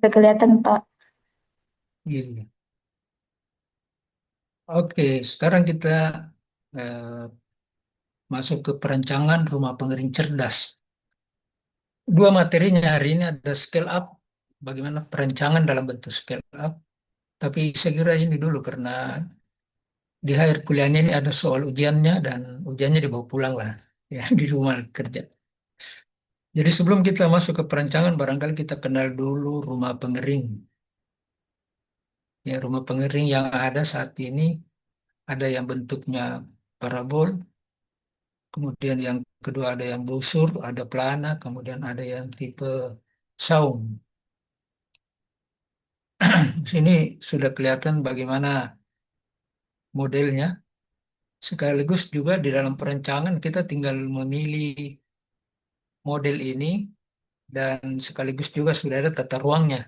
Udah kelihatan, Pak. Iya. Oke, sekarang kita eh, masuk ke perancangan rumah pengering cerdas. Dua materinya hari ini ada scale up, bagaimana perancangan dalam bentuk scale up. Tapi saya kira ini dulu karena di akhir kuliahnya ini ada soal ujiannya dan ujiannya dibawa pulang lah ya di rumah kerja. Jadi sebelum kita masuk ke perancangan, barangkali kita kenal dulu rumah pengering. Ya, rumah pengering yang ada saat ini ada yang bentuknya parabol, kemudian yang kedua ada yang busur, ada pelana, kemudian ada yang tipe saung. Di sini sudah kelihatan bagaimana modelnya. Sekaligus juga di dalam perencanaan kita tinggal memilih model ini dan sekaligus juga sudah ada tata ruangnya.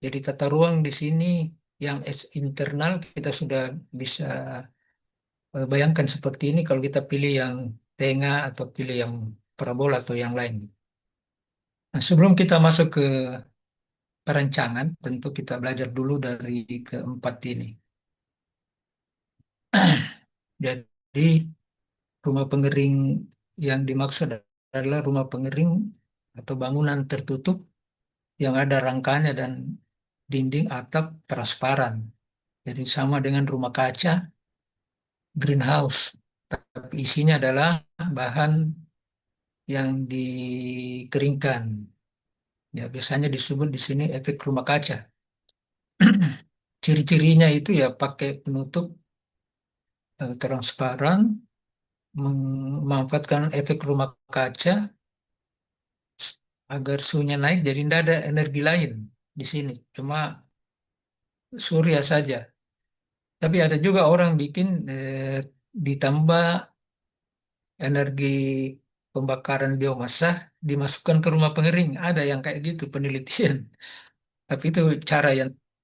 Jadi tata ruang di sini yang internal kita sudah bisa bayangkan seperti ini kalau kita pilih yang tengah atau pilih yang parabola atau yang lain. Nah, sebelum kita masuk ke perencanaan, tentu kita belajar dulu dari keempat ini. Jadi rumah pengering yang dimaksud adalah rumah pengering atau bangunan tertutup yang ada rangkanya dan dinding atap transparan. Jadi sama dengan rumah kaca, greenhouse. Tapi isinya adalah bahan yang dikeringkan. Ya, biasanya disebut di sini efek rumah kaca. Ciri-cirinya itu ya pakai penutup transparan, memanfaatkan efek rumah kaca agar suhunya naik, jadi tidak ada energi lain di sini, cuma surya saja. Tapi ada juga orang bikin ditambah energi pembakaran biomasa dimasukkan ke rumah pengering. Ada yang kayak gitu penelitian. Tapi itu cara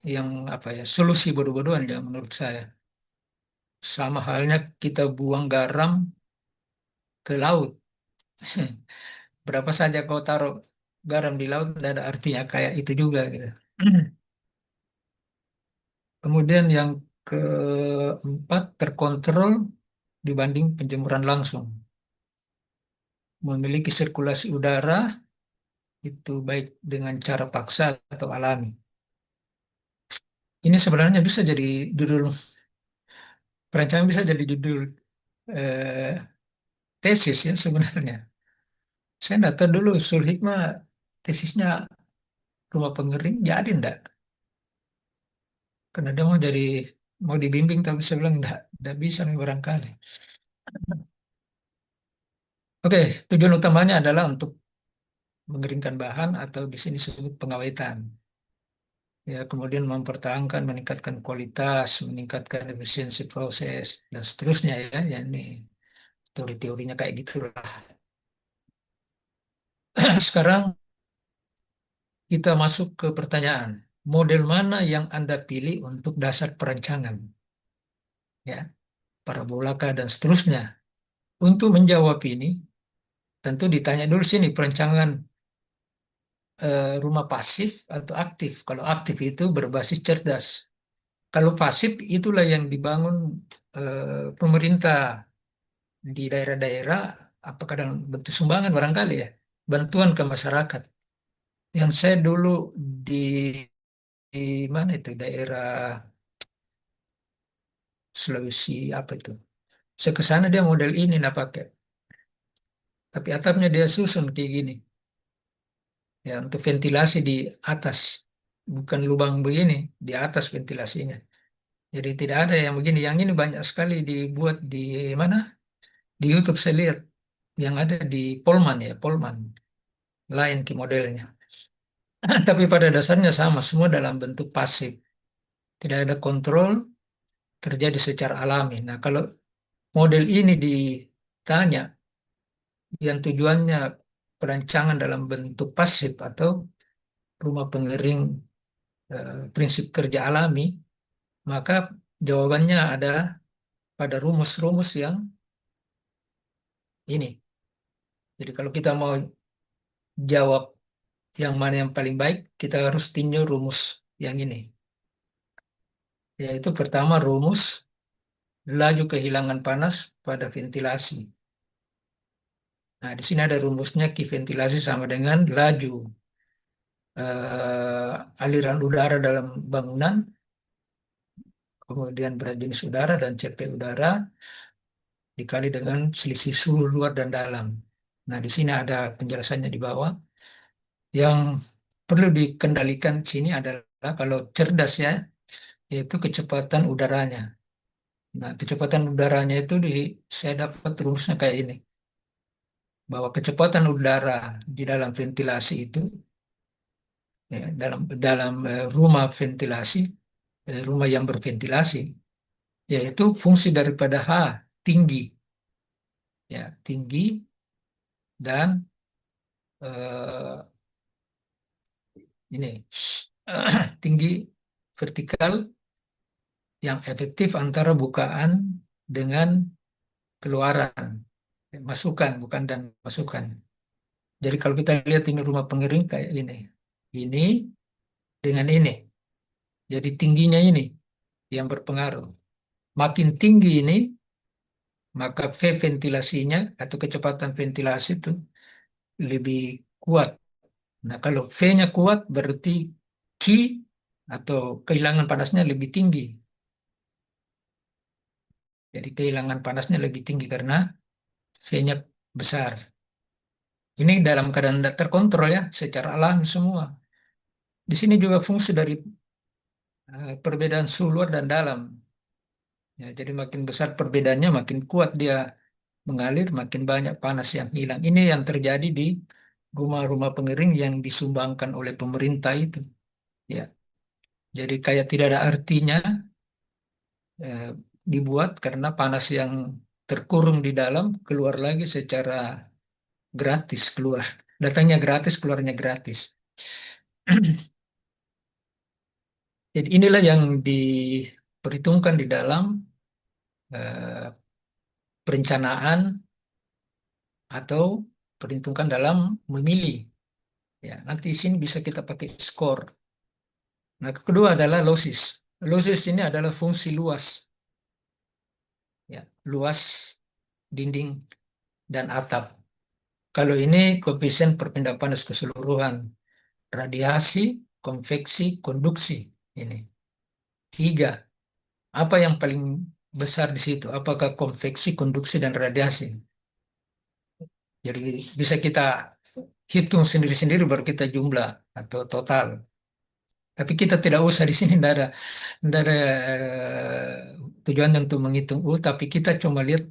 yang apa ya solusi bodoh-bodohan ya menurut saya. Sama halnya kita buang garam ke laut. Berapa saja kau taruh garam di laut, tidak ada artinya kayak itu juga gitu. Kemudian yang keempat, terkontrol dibanding penjemuran langsung. Memiliki sirkulasi udara, itu baik dengan cara paksa atau alami. Ini sebenarnya bisa jadi judul, perancangan bisa jadi judul eh, tesis ya sebenarnya. Saya tidak tahu dulu Sulhikmah tesisnya rumah pengering, jadi enggak. Karena dia mau dibimbing, tapi saya bilang enggak bisa nih barangkali. Oke, tujuan utamanya adalah untuk mengeringkan bahan atau di sini disebut pengawetan. Ya, kemudian mempertahankan, meningkatkan kualitas, meningkatkan efisiensi proses dan seterusnya ya. Ya ini teori-teorinya kayak gitulah. Sekarang kita masuk ke pertanyaan. Model mana yang Anda pilih untuk dasar perancangan? Ya, parabolaka dan seterusnya. Untuk menjawab ini, tentu ditanya dulu sini perancangan rumah pasif atau aktif. Kalau aktif itu berbasis cerdas. Kalau pasif itulah yang dibangun pemerintah di daerah-daerah, apakah dalam bentuk sumbangan barangkali ya, bantuan ke masyarakat. Yang saya dulu di, di mana itu daerah Sulawesi apa itu? Saya ke sana dia model ini nah pakai, tapi atapnya dia susun kayak gini, ya untuk ventilasi di atas, bukan lubang begini di atas ventilasinya. Jadi tidak ada yang begini. Yang ini banyak sekali dibuat di mana? Di YouTube saya lihat yang ada di Polman ya, Polman, lain ke modelnya. Tapi pada dasarnya sama, semua dalam bentuk pasif. Tidak ada kontrol, terjadi secara alami. Nah, kalau model ini ditanya, yang tujuannya perancangan dalam bentuk pasif atau rumah pengering prinsip kerja alami, maka jawabannya ada pada rumus-rumus yang ini. Jadi kalau kita mau jawab yang mana yang paling baik, kita harus tinjau rumus yang ini. Yaitu pertama rumus laju kehilangan panas pada ventilasi. Nah, di sini ada rumusnya, Q ventilasi sama dengan laju aliran udara dalam bangunan, kemudian berat jenis udara dan CP udara dikali dengan selisih suhu luar dan dalam. Nah, di sini ada penjelasannya di bawah. Yang perlu dikendalikan di sini adalah kalau cerdas ya, yaitu kecepatan udaranya. Nah, kecepatan udaranya itu saya dapat rumusnya kayak ini. Bahwa kecepatan udara di dalam ventilasi itu, ya, dalam rumah ventilasi, rumah yang berventilasi, yaitu fungsi daripada H, tinggi. Ya, tinggi dan eh, ini tinggi vertikal yang efektif antara bukaan dengan keluaran, masukan, bukan dan masukan. Jadi kalau kita lihat ini rumah pengering kayak ini dengan ini. Jadi tingginya ini yang berpengaruh. Makin tinggi ini, maka V ventilasinya atau kecepatan ventilasi itu lebih kuat. Nah, kalau V-nya kuat berarti Q atau kehilangan panasnya lebih tinggi. Jadi kehilangan panasnya lebih tinggi karena V-nya besar. Ini dalam keadaan tidak terkontrol ya, secara alami semua. Di sini juga fungsi dari perbedaan suhu luar dan dalam. Ya, jadi makin besar perbedaannya, makin kuat dia mengalir, makin banyak panas yang hilang. Ini yang terjadi di rumah-rumah pengering yang disumbangkan oleh pemerintah itu. Ya, jadi kayak tidak ada artinya eh, dibuat karena panas yang terkurung di dalam keluar lagi secara gratis keluar. Datangnya gratis, keluarnya gratis. Jadi inilah yang diperhitungkan di dalam eh, perencanaan atau perhitungkan dalam memilih. Ya, nanti di sini bisa kita pakai skor. Nah, kedua adalah losis. Losis ini adalah fungsi luas, ya, luas dinding dan atap. Kalau ini koefisien perpindah panas keseluruhan, radiasi, konveksi, konduksi. Ini tiga. Apa yang paling besar di situ? Apakah konveksi, konduksi, dan radiasi? Jadi bisa kita hitung sendiri-sendiri baru kita jumlah atau total. Tapi kita tidak usah di sini, tidak ada tujuan untuk menghitung tapi kita cuma lihat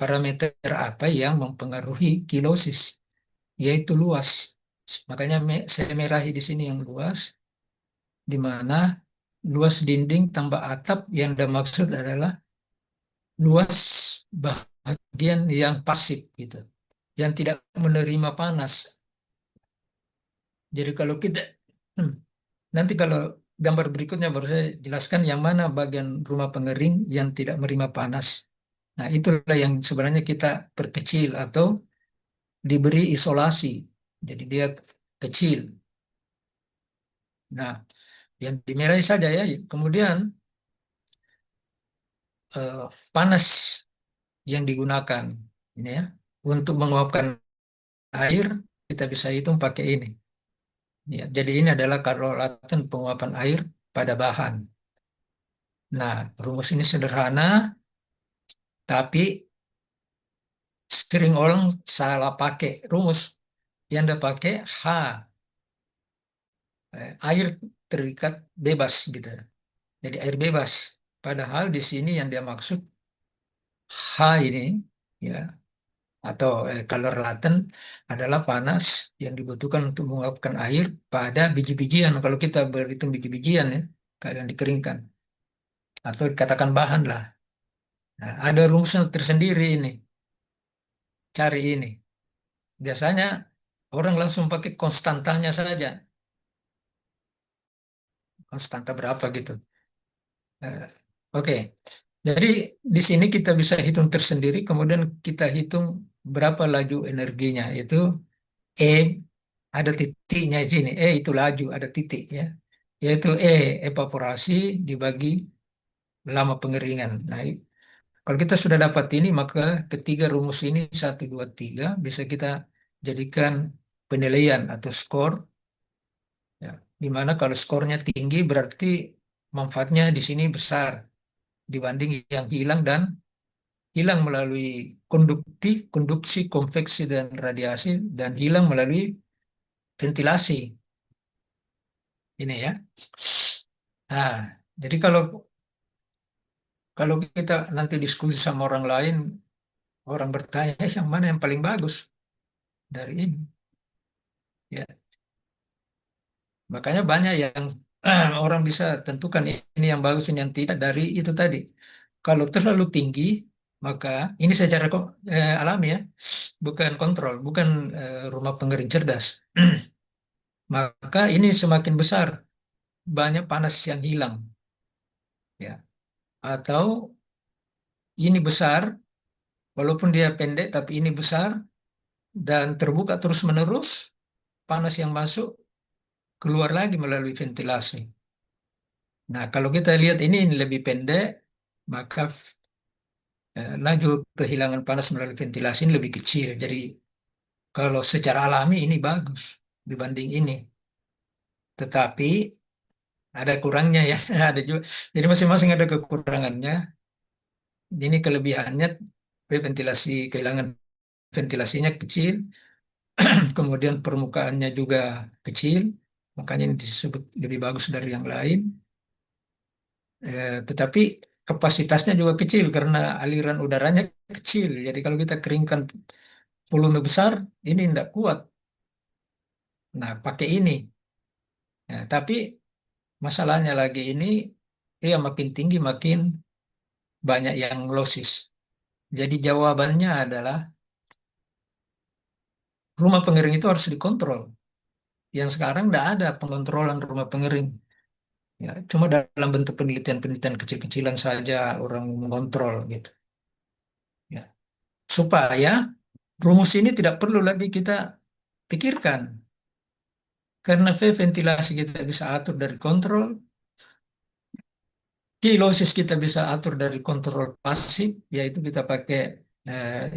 parameter apa yang mempengaruhi kilosis, yaitu luas. Makanya saya merahi di sini yang luas, di mana luas dinding tambah atap yang dimaksud adalah luas bagian yang pasif gitu, yang tidak menerima panas. Jadi kalau kita nanti kalau gambar berikutnya baru saya jelaskan yang mana bagian rumah pengering yang tidak menerima panas. Nah, itulah yang sebenarnya kita perkecil atau diberi isolasi. Jadi dia kecil. Nah, yang dimerahi saja ya. Kemudian panas yang digunakan ini ya untuk menguapkan air kita bisa hitung pakai ini. Ya, jadi ini adalah kalkulatan penguapan air pada bahan. Nah, rumus ini sederhana, tapi sering orang salah pakai rumus. Yang dia pakai H, air terikat bebas gitu. Jadi air bebas. Padahal di sini yang dia maksud H ini ya atau kalor laten adalah panas yang dibutuhkan untuk menguapkan air pada biji-bijian. Kalau kita berhitung biji-bijian ya, kalau yang dikeringkan atau dikatakan bahan lah. Nah, ada rumusnya tersendiri ini. Cari ini. Biasanya orang langsung pakai konstantanya saja. Konstanta berapa gitu. Oke. Jadi di sini kita bisa hitung tersendiri, kemudian kita hitung berapa laju energinya. Itu E ada titiknya di sini. Itu laju, ada titiknya. Yaitu evaporasi dibagi lama pengeringan. Nah, kalau kita sudah dapat ini, maka ketiga rumus ini, 1, 2, 3, bisa kita jadikan penilaian atau skor. Ya, di mana kalau skornya tinggi berarti manfaatnya di sini besar dibanding yang hilang dan hilang melalui konduksi, konveksi, dan radiasi, dan hilang melalui ventilasi. Ini ya. Nah, jadi kalau kalau kita nanti diskusi sama orang lain, orang bertanya yang mana yang paling bagus dari ini. Ya, makanya banyak yang orang bisa tentukan ini yang bagus, ini yang tidak dari itu tadi. Kalau terlalu tinggi, maka ini secara alami ya, bukan kontrol, bukan rumah pengering cerdas. Maka ini semakin besar, banyak panas yang hilang, ya. Atau ini besar, walaupun dia pendek, tapi ini besar dan terbuka terus-menerus, panas yang masuk keluar lagi melalui ventilasi. Nah, kalau kita lihat ini lebih pendek, maka laju kehilangan panas melalui ventilasi ini lebih kecil. Jadi kalau secara alami ini bagus dibanding ini. Tetapi ada kurangnya ya, ada juga. Jadi masing-masing ada kekurangannya. Ini kelebihannya ventilasi, kehilangan ventilasinya kecil, kemudian permukaannya juga kecil, makanya ini disebut lebih bagus dari yang lain. Tetapi kapasitasnya juga kecil karena aliran udaranya kecil. Jadi kalau kita keringkan volume besar, ini tidak kuat. Nah, pakai ini. Ya, tapi masalahnya lagi ini, dia makin tinggi makin banyak yang losis. Jadi jawabannya adalah rumah pengering itu harus dikontrol. Yang sekarang tidak ada pengontrolan rumah pengering. Ya, cuma dalam bentuk penelitian-penelitian kecil-kecilan saja orang mengontrol gitu. Ya. Supaya rumus ini tidak perlu lagi kita pikirkan. Karena ventilasi kita bisa atur dari kontrol, kilosis kita bisa atur dari kontrol pasif, yaitu kita pakai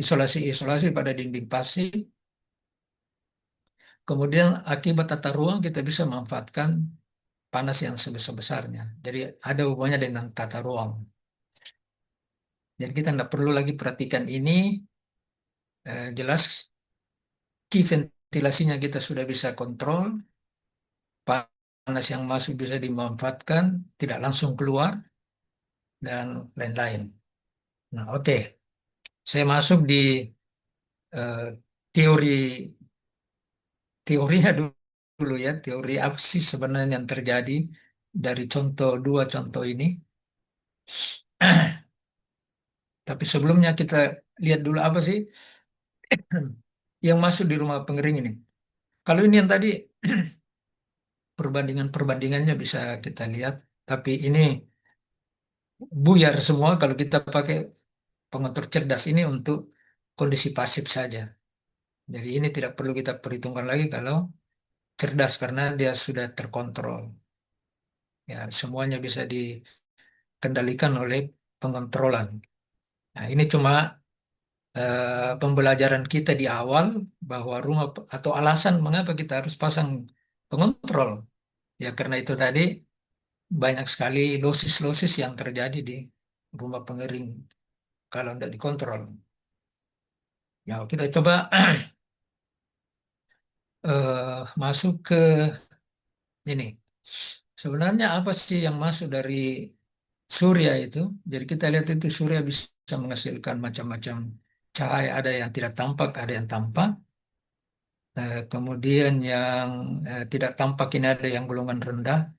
isolasi-isolasi pada dinding pasif. Kemudian akibat tata ruang kita bisa manfaatkan panas yang sebesar-besarnya. Jadi ada hubungannya dengan tata ruang. Jadi kita tidak perlu lagi perhatikan ini, jelas key ventilasinya kita sudah bisa kontrol, panas yang masuk bisa dimanfaatkan, tidak langsung keluar, dan lain-lain. Nah, oke. Saya masuk di eh, teori teorinya dulu ya, teori apa sih sebenarnya yang terjadi dari dua contoh ini. Tapi sebelumnya kita lihat dulu apa sih yang masuk di rumah pengering ini. Kalau ini yang tadi perbandingannya bisa kita lihat, tapi ini buyar semua kalau kita pakai pengontrol cerdas ini untuk kondisi pasif saja. Jadi ini tidak perlu kita perhitungkan lagi kalau cerdas karena dia sudah terkontrol. Ya, semuanya bisa dikendalikan oleh pengontrolan. Nah, ini cuma pembelajaran kita di awal bahwa rumah atau alasan mengapa kita harus pasang pengontrol. Ya karena itu tadi banyak sekali losis-losis yang terjadi di rumah pengering kalau tidak dikontrol. Ya kita coba masuk ke ini. Sebenarnya apa sih yang masuk dari surya itu? Jadi kita lihat itu surya bisa menghasilkan macam-macam cahaya, ada yang tidak tampak, ada yang tampak. Kemudian yang tidak tampak ini ada yang golongan rendah,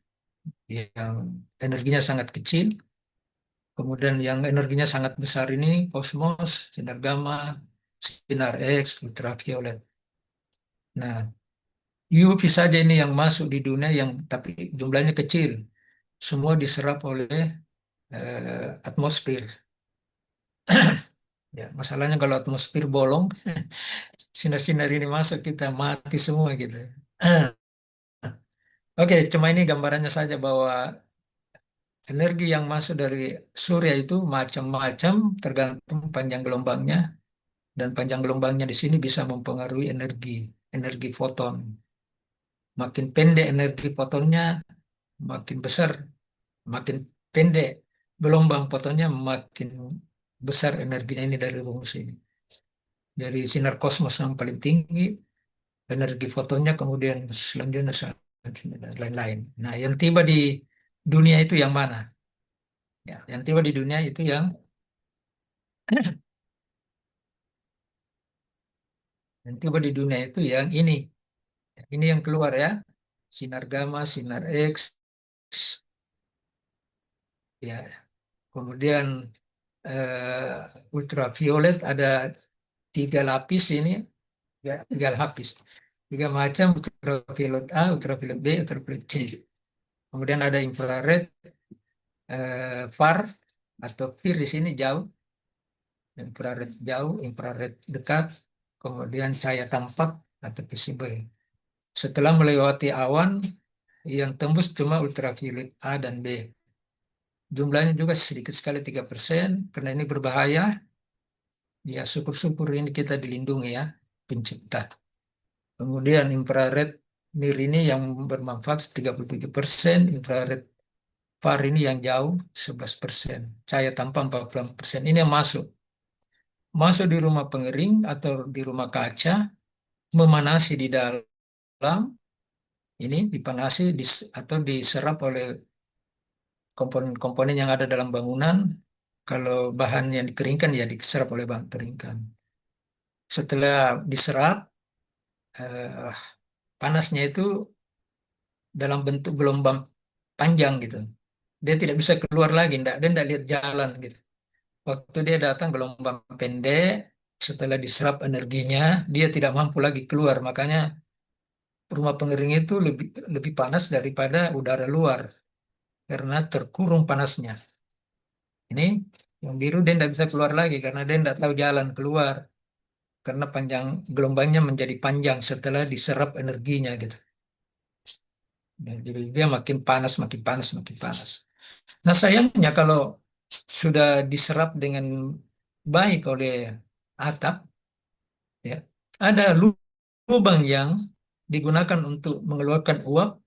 yang energinya sangat kecil. Kemudian yang energinya sangat besar ini kosmos, sinar gamma, sinar X, ultraviolet. Nah, UV saja ini yang masuk di dunia yang tapi jumlahnya kecil. Semua diserap oleh atmosfer. Ya, masalahnya kalau atmosfer bolong, sinar-sinar ini masuk kita mati semua gitu. Oke, cuma ini gambarannya saja bahwa energi yang masuk dari surya itu macam-macam tergantung panjang gelombangnya, dan panjang gelombangnya di sini bisa mempengaruhi energi foton. Makin pendek energi fotonnya, makin besar, makin pendek gelombang fotonnya, makin besar energinya ini dari rumus ini. Dari sinar kosmos yang paling tinggi, energi fotonnya, kemudian selanjutnya dan lain-lain. Nah, yang tiba di dunia itu yang mana? Ya, yang tiba di dunia itu yang tiba di dunia itu yang ini. Ini yang keluar ya. Sinar gamma, sinar X, ya. Kemudian ultraviolet ada 3 lapis ini, ya, 3 lapis. 3 macam: ultraviolet A, ultraviolet B, ultraviolet C. Kemudian ada infrared, far atau FIR di sini jauh, infrared jauh, infrared dekat, kemudian cahaya tampak atau visible. Setelah melewati awan, yang tembus cuma ultraviolet A dan B. Jumlahnya juga sedikit sekali, 3%, karena ini berbahaya. Ya, syukur-syukur ini kita dilindungi ya, pencipta. Kemudian infrared near ini yang bermanfaat 37%, infrared far ini yang jauh 11%, cahaya tampak 40%. Ini yang masuk. Masuk di rumah pengering atau di rumah kaca, memanasi di dalam, ini dipanasi atau diserap oleh komponen-komponen yang ada dalam bangunan. Kalau bahan yang dikeringkan ya diserap oleh bahan keringkan. Setelah diserap, eh, panasnya itu dalam bentuk gelombang panjang gitu. Dia tidak bisa keluar lagi, dia tidak lihat jalan gitu. Waktu dia datang gelombang pendek, setelah diserap energinya, dia tidak mampu lagi keluar. Makanya rumah pengering itu lebih lebih panas daripada udara luar karena terkurung panasnya. Ini yang biru dia tidak bisa keluar lagi karena dia tidak tahu jalan keluar karena panjang gelombangnya menjadi panjang setelah diserap energinya gitu. Jadi dia makin panas, makin panas, makin panas. Nah, sayangnya kalau sudah diserap dengan baik oleh atap, ya, ada lubang yang digunakan untuk mengeluarkan uap,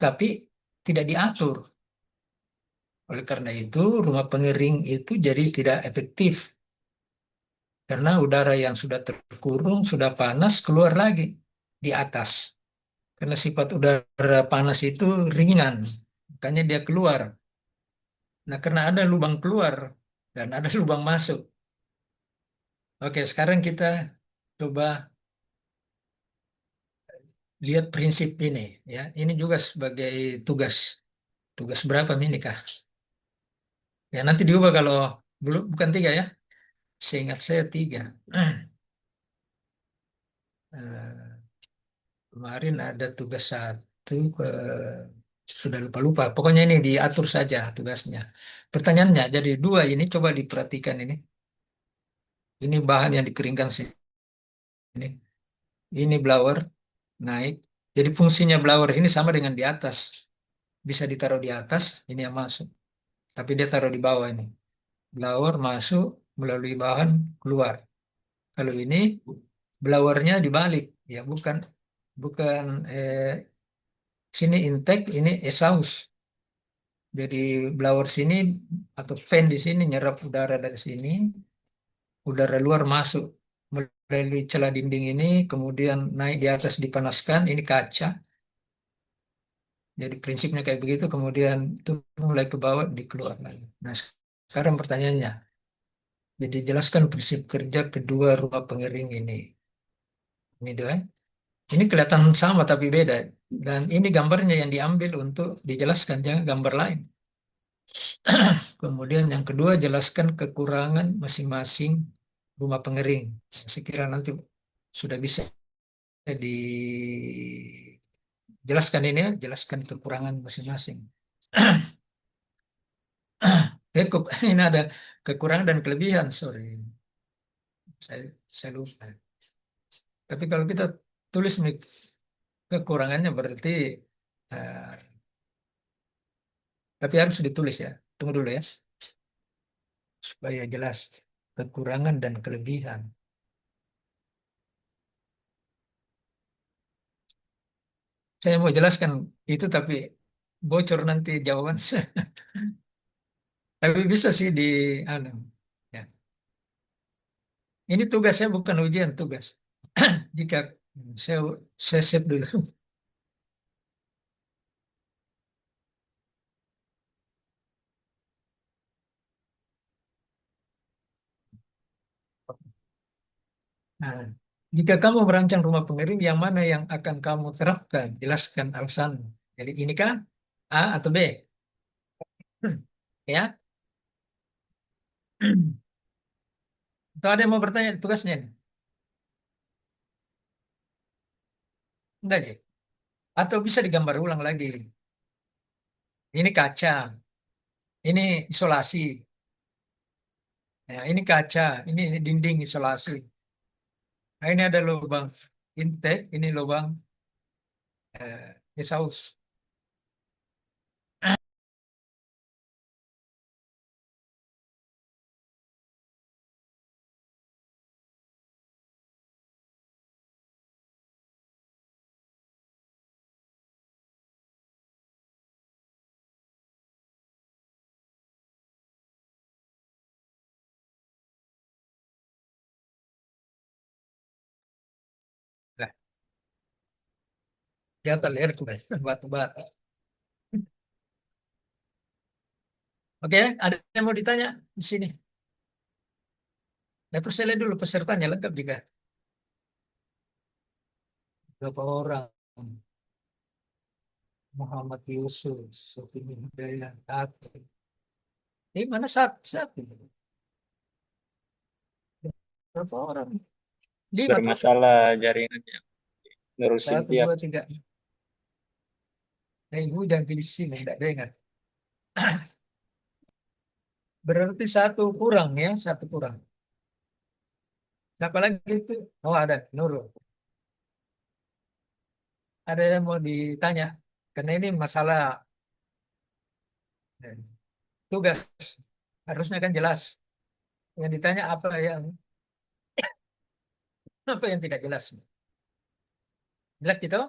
tapi tidak diatur. Oleh karena itu, rumah pengering itu jadi tidak efektif. Karena udara yang sudah terkurung, sudah panas, keluar lagi di atas. Karena sifat udara panas itu ringan, makanya dia keluar. Nah, karena ada lubang keluar dan ada lubang masuk. Oke, sekarang kita coba lihat prinsip ini. Ya, ini juga sebagai tugas. Tugas berapa ini kah? Ya, nanti diubah kalau belum, bukan 3 ya. Seingat saya 3. Eh, Kemarin ada tugas 1, sudah lupa-lupa. Pokoknya ini diatur saja tugasnya. Pertanyaannya, jadi 2 ini coba diperhatikan ini. Ini bahan yang dikeringkan sini. Ini blower naik. Jadi fungsinya blower ini sama dengan di atas. Bisa ditaruh di atas, ini yang masuk. Tapi dia taruh di bawah ini. Blower masuk melalui bahan keluar. Kalau ini blowernya dibalik, ya bukan bukan sini intake, ini exhaust. Jadi blower sini atau fan di sini nyerap udara dari sini, udara luar masuk melalui celah dinding ini, kemudian naik di atas dipanaskan, ini kaca. Jadi prinsipnya kayak begitu, kemudian itu mulai ke bawah dikeluar lagi. Nah, sekarang pertanyaannya, jadi jelaskan prinsip kerja kedua rumah pengering ini. Ini dua. Ini kelihatan sama tapi beda. Dan ini gambarnya yang diambil untuk dijelaskan, jangan gambar lain. Kemudian yang kedua, jelaskan kekurangan masing-masing rumah pengering. Saya kira nanti sudah bisa dijelaskan ini ya, jelaskan kekurangan masing-masing. Ini ada kekurangan dan kelebihan, sorry. Saya lupa. Tapi kalau kita tulis nih, Kekurangannya berarti, eh, tapi harus ditulis ya. Tunggu dulu ya, supaya jelas kekurangan dan kelebihan. Saya mau jelaskan itu, tapi bocor nanti jawaban. Tapi bisa sih di, anu, ya. Ini tugasnya bukan ujian, tugas. Jika saya saya save dulu. Nah, jika kamu merancang rumah pengering, yang mana yang akan kamu terapkan? Jelaskan alasan. Jadi ini kan A atau B? Ya. Atau ada yang mau bertanya tugasnya? Enggak, Ji? Atau bisa digambar ulang lagi. Ini kaca, ini isolasi. Ya, ini kaca, ini dinding isolasi. Nah, ini ada lubang intake, ini lubang exhaust. Nah, dia terlihat batu bata. Oke, ada yang mau ditanya di sini? Nah, terus saya lihat dulu pesertanya lengkap juga. Berapa orang? Muhammad Yusuf, Sofini Hidayat, Ati. Ini mana satu? Berapa orang? Lima tuh. Bermasalah jaringannya. Nerusin Satu, tiap. dua, tiga. Udah di sini, enggak dengar. Berarti satu kurang ya, satu kurang. Siapa lagi itu? Oh, ada Nurul. Ada yang mau ditanya? Karena ini masalah eh, tugas. Harusnya kan jelas. Yang ditanya apa yang tidak jelas. Jelas gitu?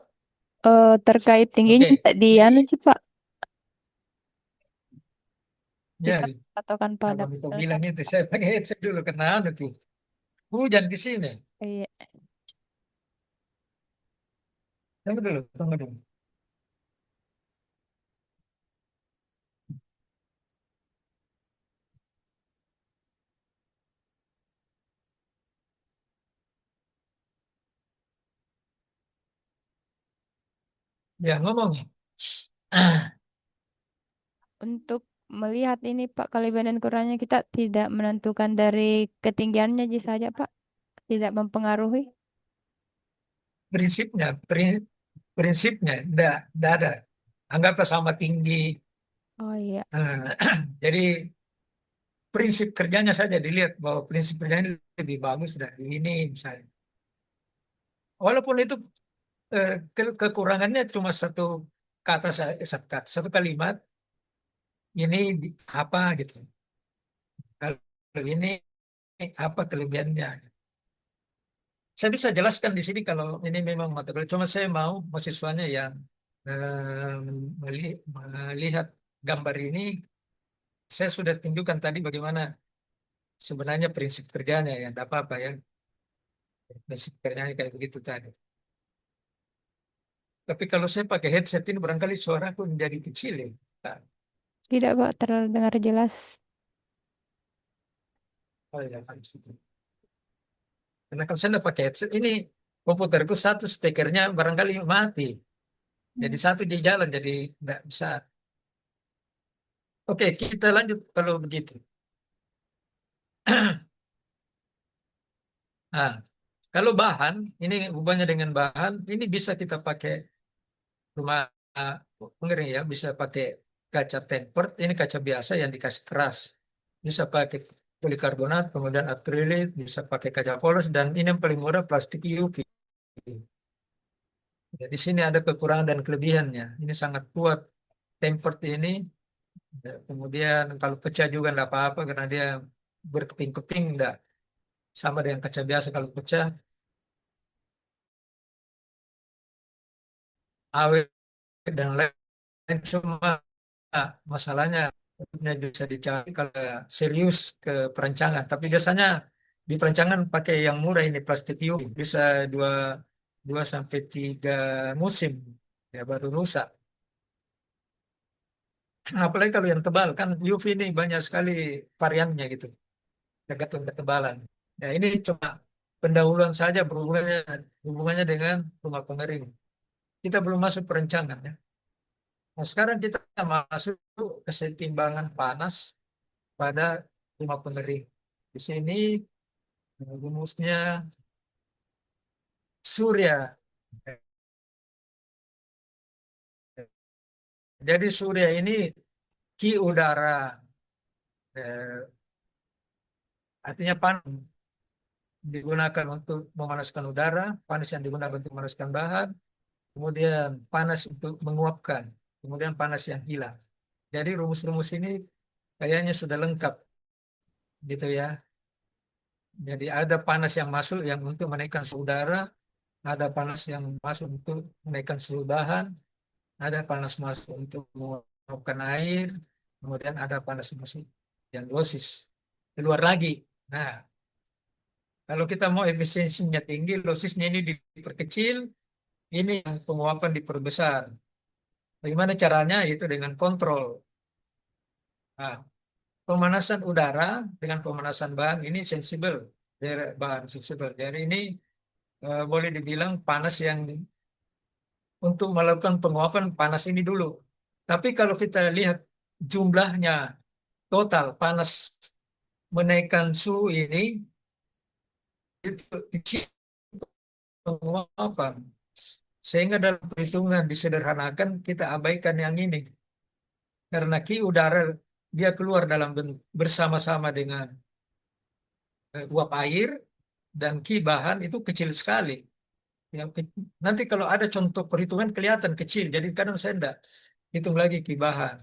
Terkait tingginya Oke. tidak di anu Jadi sih, Pak. ya, Kita katakan pada kalau itu salah bilang satu. itu saya pakai headset dulu karena anu tuh. Hujan di sini. Iya. Tunggu dulu, tunggu dulu. Ya, ngomong. Untuk melihat ini Pak kelebihan dan kurangnya kita tidak menentukan dari ketinggiannya aja saja Pak. Tidak mempengaruhi. Prinsipnya, prinsipnya, enggak ada. Anggaplah sama tinggi. Oh iya. Eh, jadi prinsip kerjanya saja dilihat bahwa prinsip kerjanya lebih bagus dari ini misalnya. Walaupun itu kekurangannya cuma satu kata, satu kalimat, ini apa gitu. Kalau ini apa kelebihannya? Saya bisa jelaskan di sini kalau ini memang mata kuliah. Cuma saya mau mahasiswanya yang eh, melihat gambar ini. Saya sudah tunjukkan tadi bagaimana sebenarnya prinsip kerjanya ya, tidak apa-apa ya. Prinsip kerjanya kayak begitu tadi. Tapi kalau saya pakai headset ini barangkali suaraku menjadi kecil ya. Nah, Tidak Pak terdengar jelas. oh ya, karena kalau saya tidak pakai headset ini, komputerku satu speakernya barangkali mati. Jadi Hmm. satu di jalan, jadi tidak bisa. Oke, kita lanjut kalau begitu. Nah, kalau bahan, ini hubungannya dengan bahan, ini bisa kita pakai rumah pengering ya, bisa pakai kaca tempered, ini kaca biasa yang dikasih keras. Bisa pakai polikarbonat, kemudian akrilik, bisa pakai kaca polos, dan ini yang paling murah plastik UV. Ya, di sini ada kekurangan dan kelebihannya. Ini sangat kuat. Tempered ini, ya, kemudian kalau pecah juga enggak apa-apa karena dia berkeping-keping, enggak sama dengan kaca biasa. Kalau pecah awet dan lain semua. Masalahnya bisa dicari kalau serius ke perancangan. Tapi biasanya di perancangan pakai yang murah ini, plastik UV, bisa dua 2 sampai 3 musim ya baru rusak. Apalagi kalau yang tebal kan, UV ini banyak sekali variannya gitu, tergantung ketebalan. Ya ini cuma pendahuluan saja hubungannya dengan rumah pengering. Kita belum masuk perencanaan ya. Nah, sekarang kita masuk kesetimbangan panas pada rumah pengering. Di sini rumusnya surya. Jadi surya ini ki udara, eh, artinya panas digunakan untuk memanaskan udara, panas yang digunakan untuk memanaskan bahan, kemudian panas untuk menguapkan, kemudian panas yang hilang. Jadi rumus-rumus ini kayaknya sudah lengkap gitu ya. Jadi ada panas yang masuk yang untuk menaikkan suhu udara, ada panas yang masuk untuk menaikkan suhu bahan, ada panas masuk untuk menguapkan air, kemudian ada panas masuk yang dosis. Keluar lagi. Nah, kalau kita mau efisiensinya tinggi, dosisnya ini diperkecil, ini yang penguapan diperbesar. Bagaimana caranya? Itu dengan kontrol. Nah, pemanasan udara dengan pemanasan bahan ini sensibel, bahan sensibel. Jadi ini boleh dibilang panas yang untuk melakukan penguapan panas ini dulu. Tapi kalau kita lihat jumlahnya total panas menaikkan suhu ini itu kecil penguapan. Sehingga dalam perhitungan disederhanakan kita abaikan yang ini. Karena ki udara dia keluar dalam bersama-sama dengan uap air dan ki bahan itu kecil sekali. Ya, nanti kalau ada contoh perhitungan kelihatan kecil. Jadi kadang saya enggak hitung lagi ki bahan.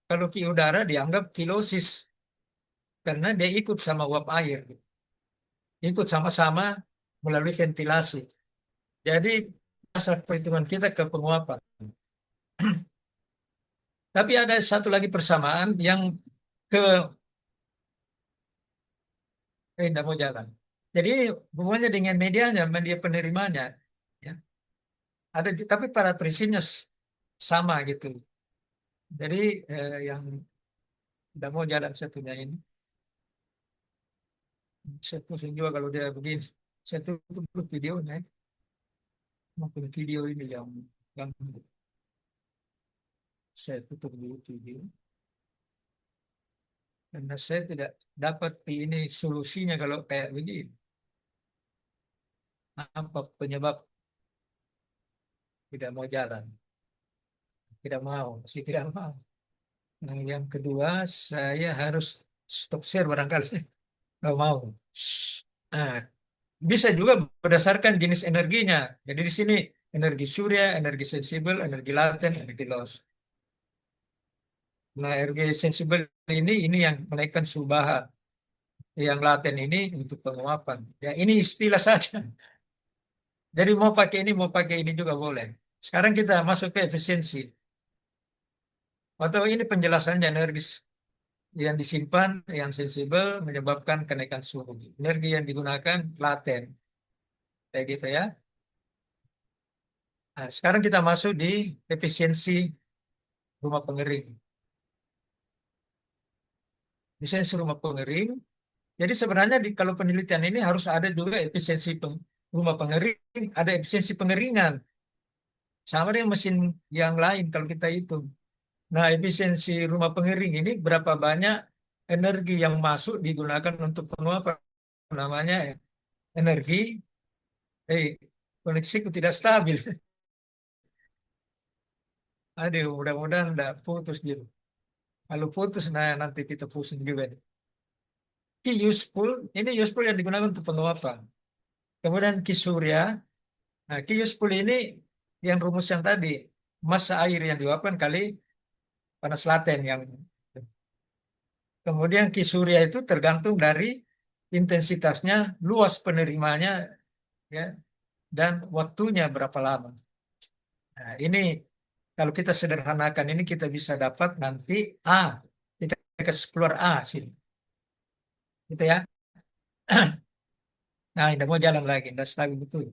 Kalau ki udara dianggap kilosis karena dia ikut sama uap air. Ikut sama-sama melalui ventilasi. Jadi asal perhitungan kita ke penguapan. Tapi ada satu lagi persamaan yang ke tidak mau jalan. Jadi hubungannya dengan medianya, media penerimanya, ya. Ada, tapi pada prinsipnya sama gitu. Jadi yang tidak mau jalan satunya ini, saya pusing juga kalau dia begini. Saya tutup dulu videonya, maupun video ini yang saya tutup dulu video. Karena saya tidak dapat ini solusinya kalau kayak begini. Apa penyebab tidak mau jalan? Tidak mau, masih tidak mau. Nah, yang kedua, saya harus stop share barangkali. Nggak mau. Nah, bisa juga berdasarkan jenis energinya. Jadi di sini energi surya, energi sensibel, energi laten, energi loss. Nah, energi sensibel ini yang menaikkan suhu bahan. Yang laten ini untuk penguapan. Ya, ini istilah saja. Jadi mau pakai ini juga boleh. Sekarang kita masuk ke efisiensi. Atau ini penjelasannya energi yang disimpan, yang sensibel menyebabkan kenaikan suhu. Energi yang digunakan laten. Kayak gitu ya. Nah, sekarang kita masuk di efisiensi rumah pengering. Efisiensi rumah pengering. Jadi sebenarnya kalau penelitian ini harus ada juga efisiensi rumah pengering, ada efisiensi pengeringan. Sama dengan mesin yang lain kalau kita hitung. Nah, efisiensi rumah pengering ini berapa banyak energi yang masuk digunakan untuk penguapan, namanya energi koneksiku tidak stabil. Aduh, mudah-mudahan tidak putus gitu. Kalau putus, nah nanti kita pusing juga. Ki useful, ini useful yang digunakan untuk penguapan. Kemudian ki surya. Nah, ki useful ini yang rumus yang tadi, massa air yang diuapkan kali panas laten yang kemudian Ki Surya itu tergantung dari intensitasnya, luas penerimanya, ya, dan waktunya berapa lama. Nah, ini kalau kita sederhanakan ini kita bisa dapat nanti A. Kita kasih keluar A sini. Gitu ya. Nah, tidak mau jalan lagi, tidak stabil betul.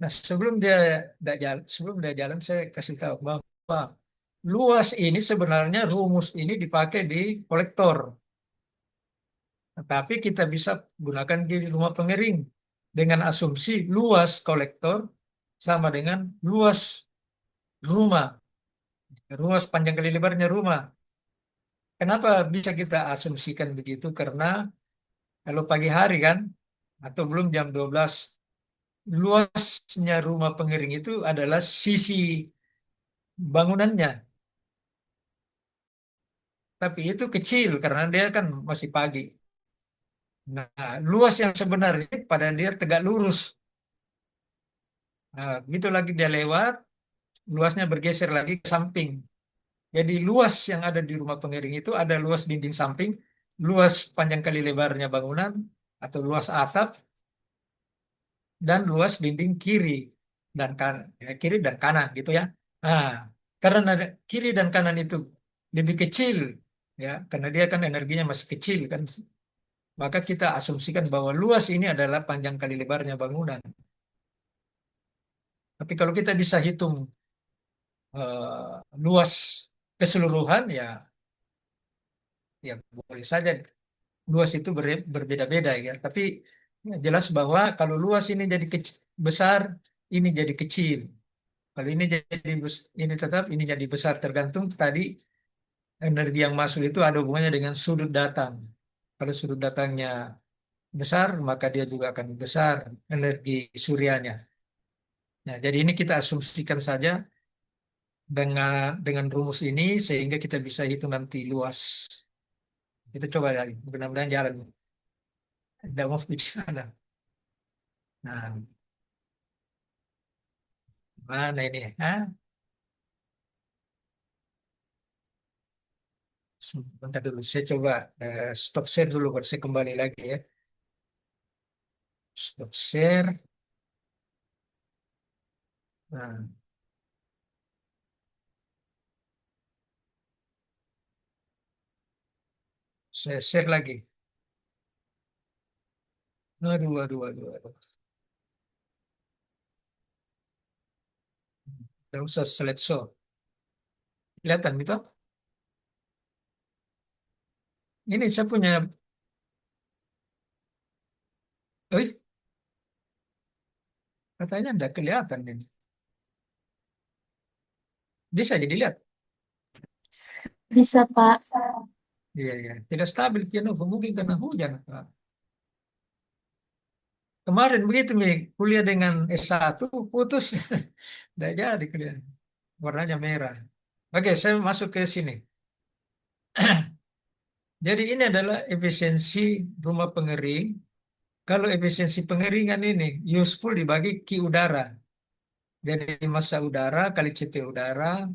Nah, sebelum dia jalan, saya kasih tahu bahwa luas ini sebenarnya rumus ini dipakai di kolektor. Tapi kita bisa gunakan di rumah pengering dengan asumsi luas kolektor sama dengan luas rumah, luas panjang kali lebarnya rumah. Kenapa bisa kita asumsikan begitu? Karena kalau pagi hari kan, atau belum jam 12, luasnya rumah pengering itu adalah sisi bangunannya. Tapi itu kecil karena dia kan masih pagi. Nah, luas yang sebenarnya pada dia tegak lurus. Nah, begitu lagi dia lewat, luasnya bergeser lagi ke samping. Jadi luas yang ada di rumah pengering itu ada luas dinding samping, luas panjang kali lebarnya bangunan, atau luas atap, dan luas dinding kiri dan kanan, ya, kiri dan kanan gitu ya. Nah, karena kiri dan kanan itu lebih kecil, ya, karena dia kan energinya masih kecil kan, maka kita asumsikan bahwa luas ini adalah panjang kali lebarnya bangunan. Tapi kalau kita bisa hitung luas keseluruhan, ya boleh saja luas itu berbeda-beda ya. Tapi jelas bahwa kalau luas ini jadi besar, ini jadi kecil. Kalau ini jadi ini tetap, ini jadi besar, tergantung tadi energi yang masuk itu ada hubungannya dengan sudut datang. Kalau sudut datangnya besar, maka dia juga akan besar energi suryanya. Nah, jadi ini kita asumsikan saja dengan rumus ini sehingga kita bisa hitung nanti luas. Kita coba lagi, mudah-mudahan jalan. Tidak mau bicara. Nah, mana ini? Hah? Sebentar dulu, saya coba stop share dulu, baru saya kembali lagi ya. Stop share. Nah, saya share lagi. Aduh, aduh, aduh, aduh. Tidak usah slideshow. Kelihatan gitu? Ini saya punya. Katanya tidak kelihatan ini. Bisa jadi lihat. Bisa, Pak. Iya, iya. Tidak stabil, mungkin karena hujan. Kemarin begitu nih, kuliah dengan S1 putus. Tidak jadi kuliah. Warnanya merah. Oke, saya masuk ke sini. Jadi ini adalah efisiensi rumah pengering. Kalau efisiensi pengeringan ini useful dibagi Q udara. Jadi massa udara kali CP udara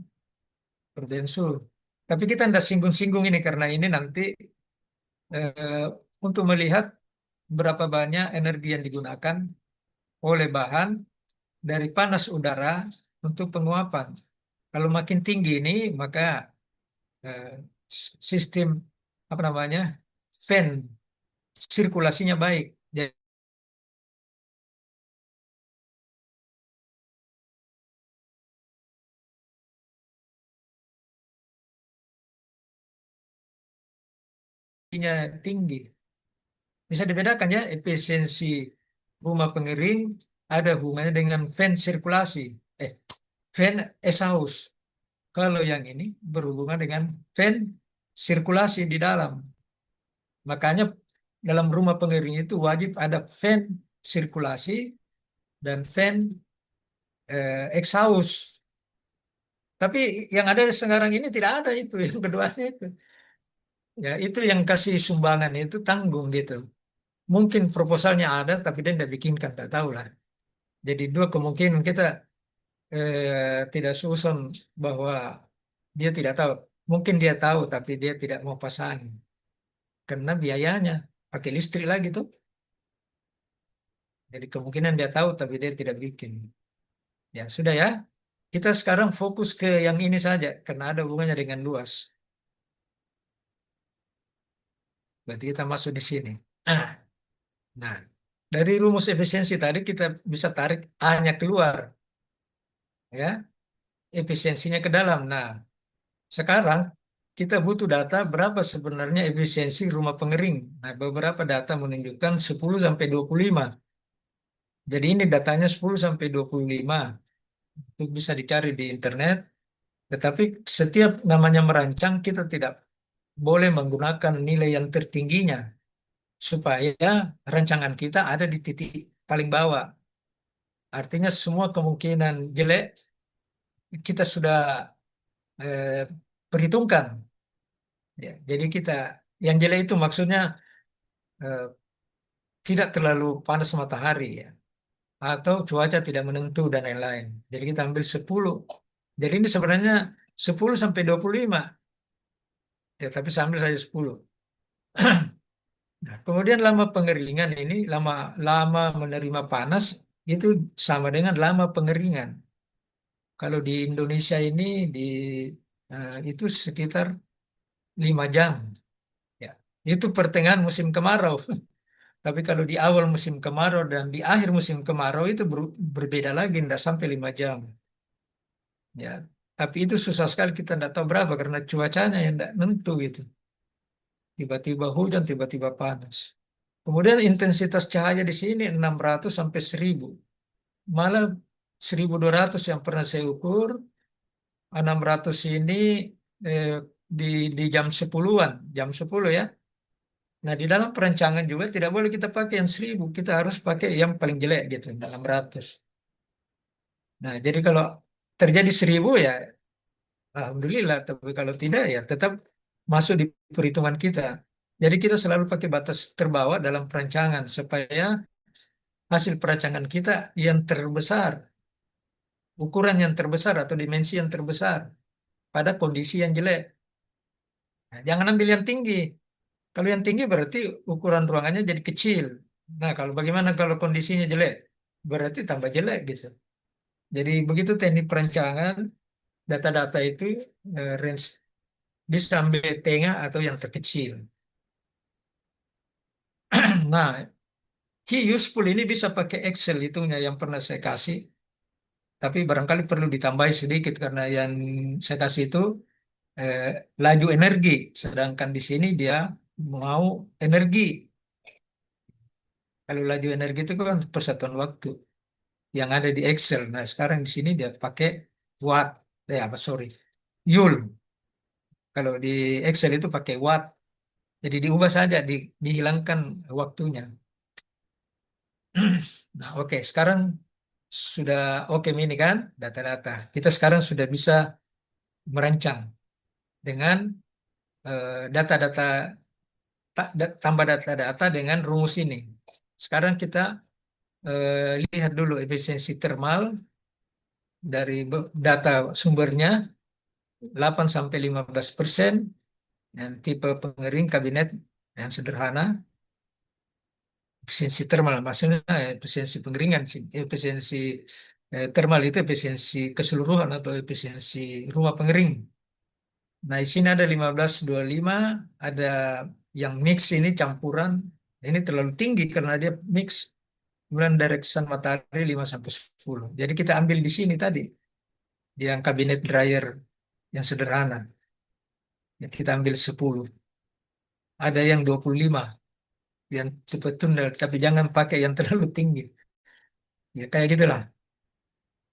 per Joule. Tapi kita tidak singgung-singgung ini karena ini nanti untuk melihat berapa banyak energi yang digunakan oleh bahan dari panas udara untuk penguapan. Kalau makin tinggi ini, maka sistem apa namanya fan sirkulasinya baik. Jadinya tinggi. Bisa dibedakan ya, efisiensi rumah pengering ada hubungannya dengan fan sirkulasi. Fan exhaust. Kalau yang ini berhubungan dengan fan sirkulasi di dalam. Makanya dalam rumah pengering itu wajib ada fan sirkulasi dan fan exhaust. Tapi yang ada sekarang ini tidak ada itu, yang keduanya itu. Ya, itu yang kasih sumbangan itu tanggung gitu. Mungkin proposalnya ada, tapi dia tidak bikinkan, tidak tahu lah. Jadi dua kemungkinan kita tidak susun bahwa dia tidak tahu. Mungkin dia tahu tapi dia tidak mau pasang karena biayanya pakai listrik lagi tuh. Jadi kemungkinan dia tahu tapi dia tidak bikin. Ya sudah ya. Kita sekarang fokus ke yang ini saja karena ada hubungannya dengan luas. Berarti kita masuk di sini. Nah, dari rumus efisiensi tadi kita bisa tarik A-nya keluar, ya, efisiensinya ke dalam. Nah, sekarang kita butuh data berapa sebenarnya efisiensi rumah pengering. Nah, beberapa data menunjukkan 10 sampai 25. Jadi ini datanya 10 sampai 25. Itu bisa dicari di internet. Tetapi setiap namanya merancang kita tidak boleh menggunakan nilai yang tertingginya supaya rancangan kita ada di titik paling bawah. Artinya semua kemungkinan jelek kita sudah eh, perhitungkan. Ya, jadi kita yang jelek itu maksudnya eh, tidak terlalu panas matahari ya, atau cuaca tidak menentu dan lain-lain. Jadi kita ambil 10. Jadi ini sebenarnya 10 sampai 25. Ya, tapi saya ambil saja 10. Nah, kemudian lama pengeringan ini, lama menerima panas itu sama dengan lama pengeringan. Kalau di Indonesia ini itu sekitar 5 jam. Ya, itu pertengahan musim kemarau. Tapi kalau di awal musim kemarau dan di akhir musim kemarau itu berbeda lagi, tidak sampai 5 jam. Ya, tapi itu susah sekali kita tidak tahu berapa karena cuacanya yang tidak nentu gitu. Tiba-tiba hujan, tiba-tiba panas. Kemudian intensitas cahaya di sini 600 sampai 1000. Malah 1200 yang pernah saya ukur, 600 ini eh, di jam 10-an, jam 10 ya. Nah, di dalam perancangan juga tidak boleh kita pakai yang 1000, kita harus pakai yang paling jelek gitu, 600. Nah, jadi kalau terjadi 1000 ya alhamdulillah, tapi kalau tidak ya tetap masuk di perhitungan kita. Jadi kita selalu pakai batas terbawah dalam perancangan supaya hasil perancangan kita yang terbesar, ukuran yang terbesar atau dimensi yang terbesar pada kondisi yang jelek. Nah, jangan ambil yang tinggi. Kalau yang tinggi berarti ukuran ruangannya jadi kecil. Nah, kalau bagaimana kalau kondisinya jelek? Berarti tambah jelek gitu. Jadi begitu teknik perancangan, data-data itu range bisa ambil tengah atau yang terkecil. Nah, key useful ini bisa pakai Excel itunya yang pernah saya kasih. Tapi barangkali perlu ditambahi sedikit karena yang saya kasih itu eh, laju energi. Sedangkan di sini dia mau energi. Kalau laju energi itu kan persatuan waktu yang ada di Excel. Nah, sekarang di sini dia pakai watt. Apa sorry, Joule. Kalau di Excel itu pakai watt. Jadi diubah saja, dihilangkan waktunya. Nah, oke. Sekarang sudah oke ini kan data-data. Kita sekarang sudah bisa merancang dengan data-data tambah data-data dengan rumus ini. Sekarang kita lihat dulu efisiensi termal dari data sumbernya 8 sampai 15%, dan tipe pengering kabinet yang sederhana. Efisiensi termal maksudnya efisiensi pengeringan, efisiensi termal itu efisiensi keseluruhan atau efisiensi rumah pengering. Nah, di sini ada 1525, ada yang mix ini campuran. Ini terlalu tinggi karena dia mix. Kemudian direction matahari 5 sampai 10. Jadi kita ambil di sini tadi yang kabinet dryer yang sederhana. Ya, kita ambil 10. Ada yang 25 yang tipe tunnel, tapi jangan pakai yang terlalu tinggi. Ya kayak gitulah.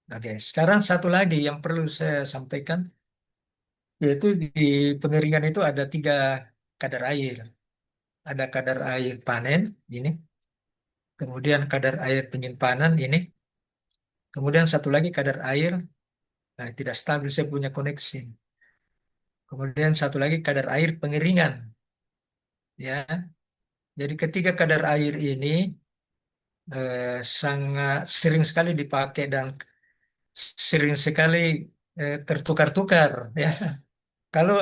Oke, sekarang satu lagi yang perlu saya sampaikan, yaitu di pengeringan itu ada 3 kadar air. Ada kadar air panen, ini. Kemudian kadar air penyimpanan, ini. Kemudian satu lagi kadar air, nah, tidak stabil, saya punya koneksi. Kemudian satu lagi kadar air pengeringan. Ya, jadi ketiga kadar air ini sangat sering sekali dipakai dan sering sekali tertukar-tukar ya. Kalau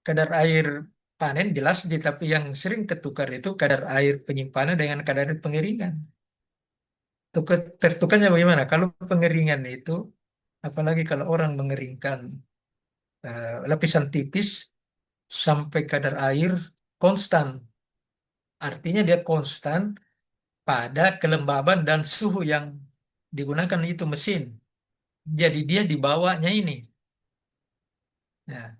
kadar air panen jelas, tapi yang sering ketukar itu kadar air penyimpanan dengan kadar pengeringan. Tertukarnya bagaimana? Kalau pengeringan itu, apalagi kalau orang mengeringkan lapisan tipis sampai kadar air konstan. Artinya dia konstan pada kelembaban dan suhu yang digunakan itu mesin. Jadi dia dibawanya ini. Nah,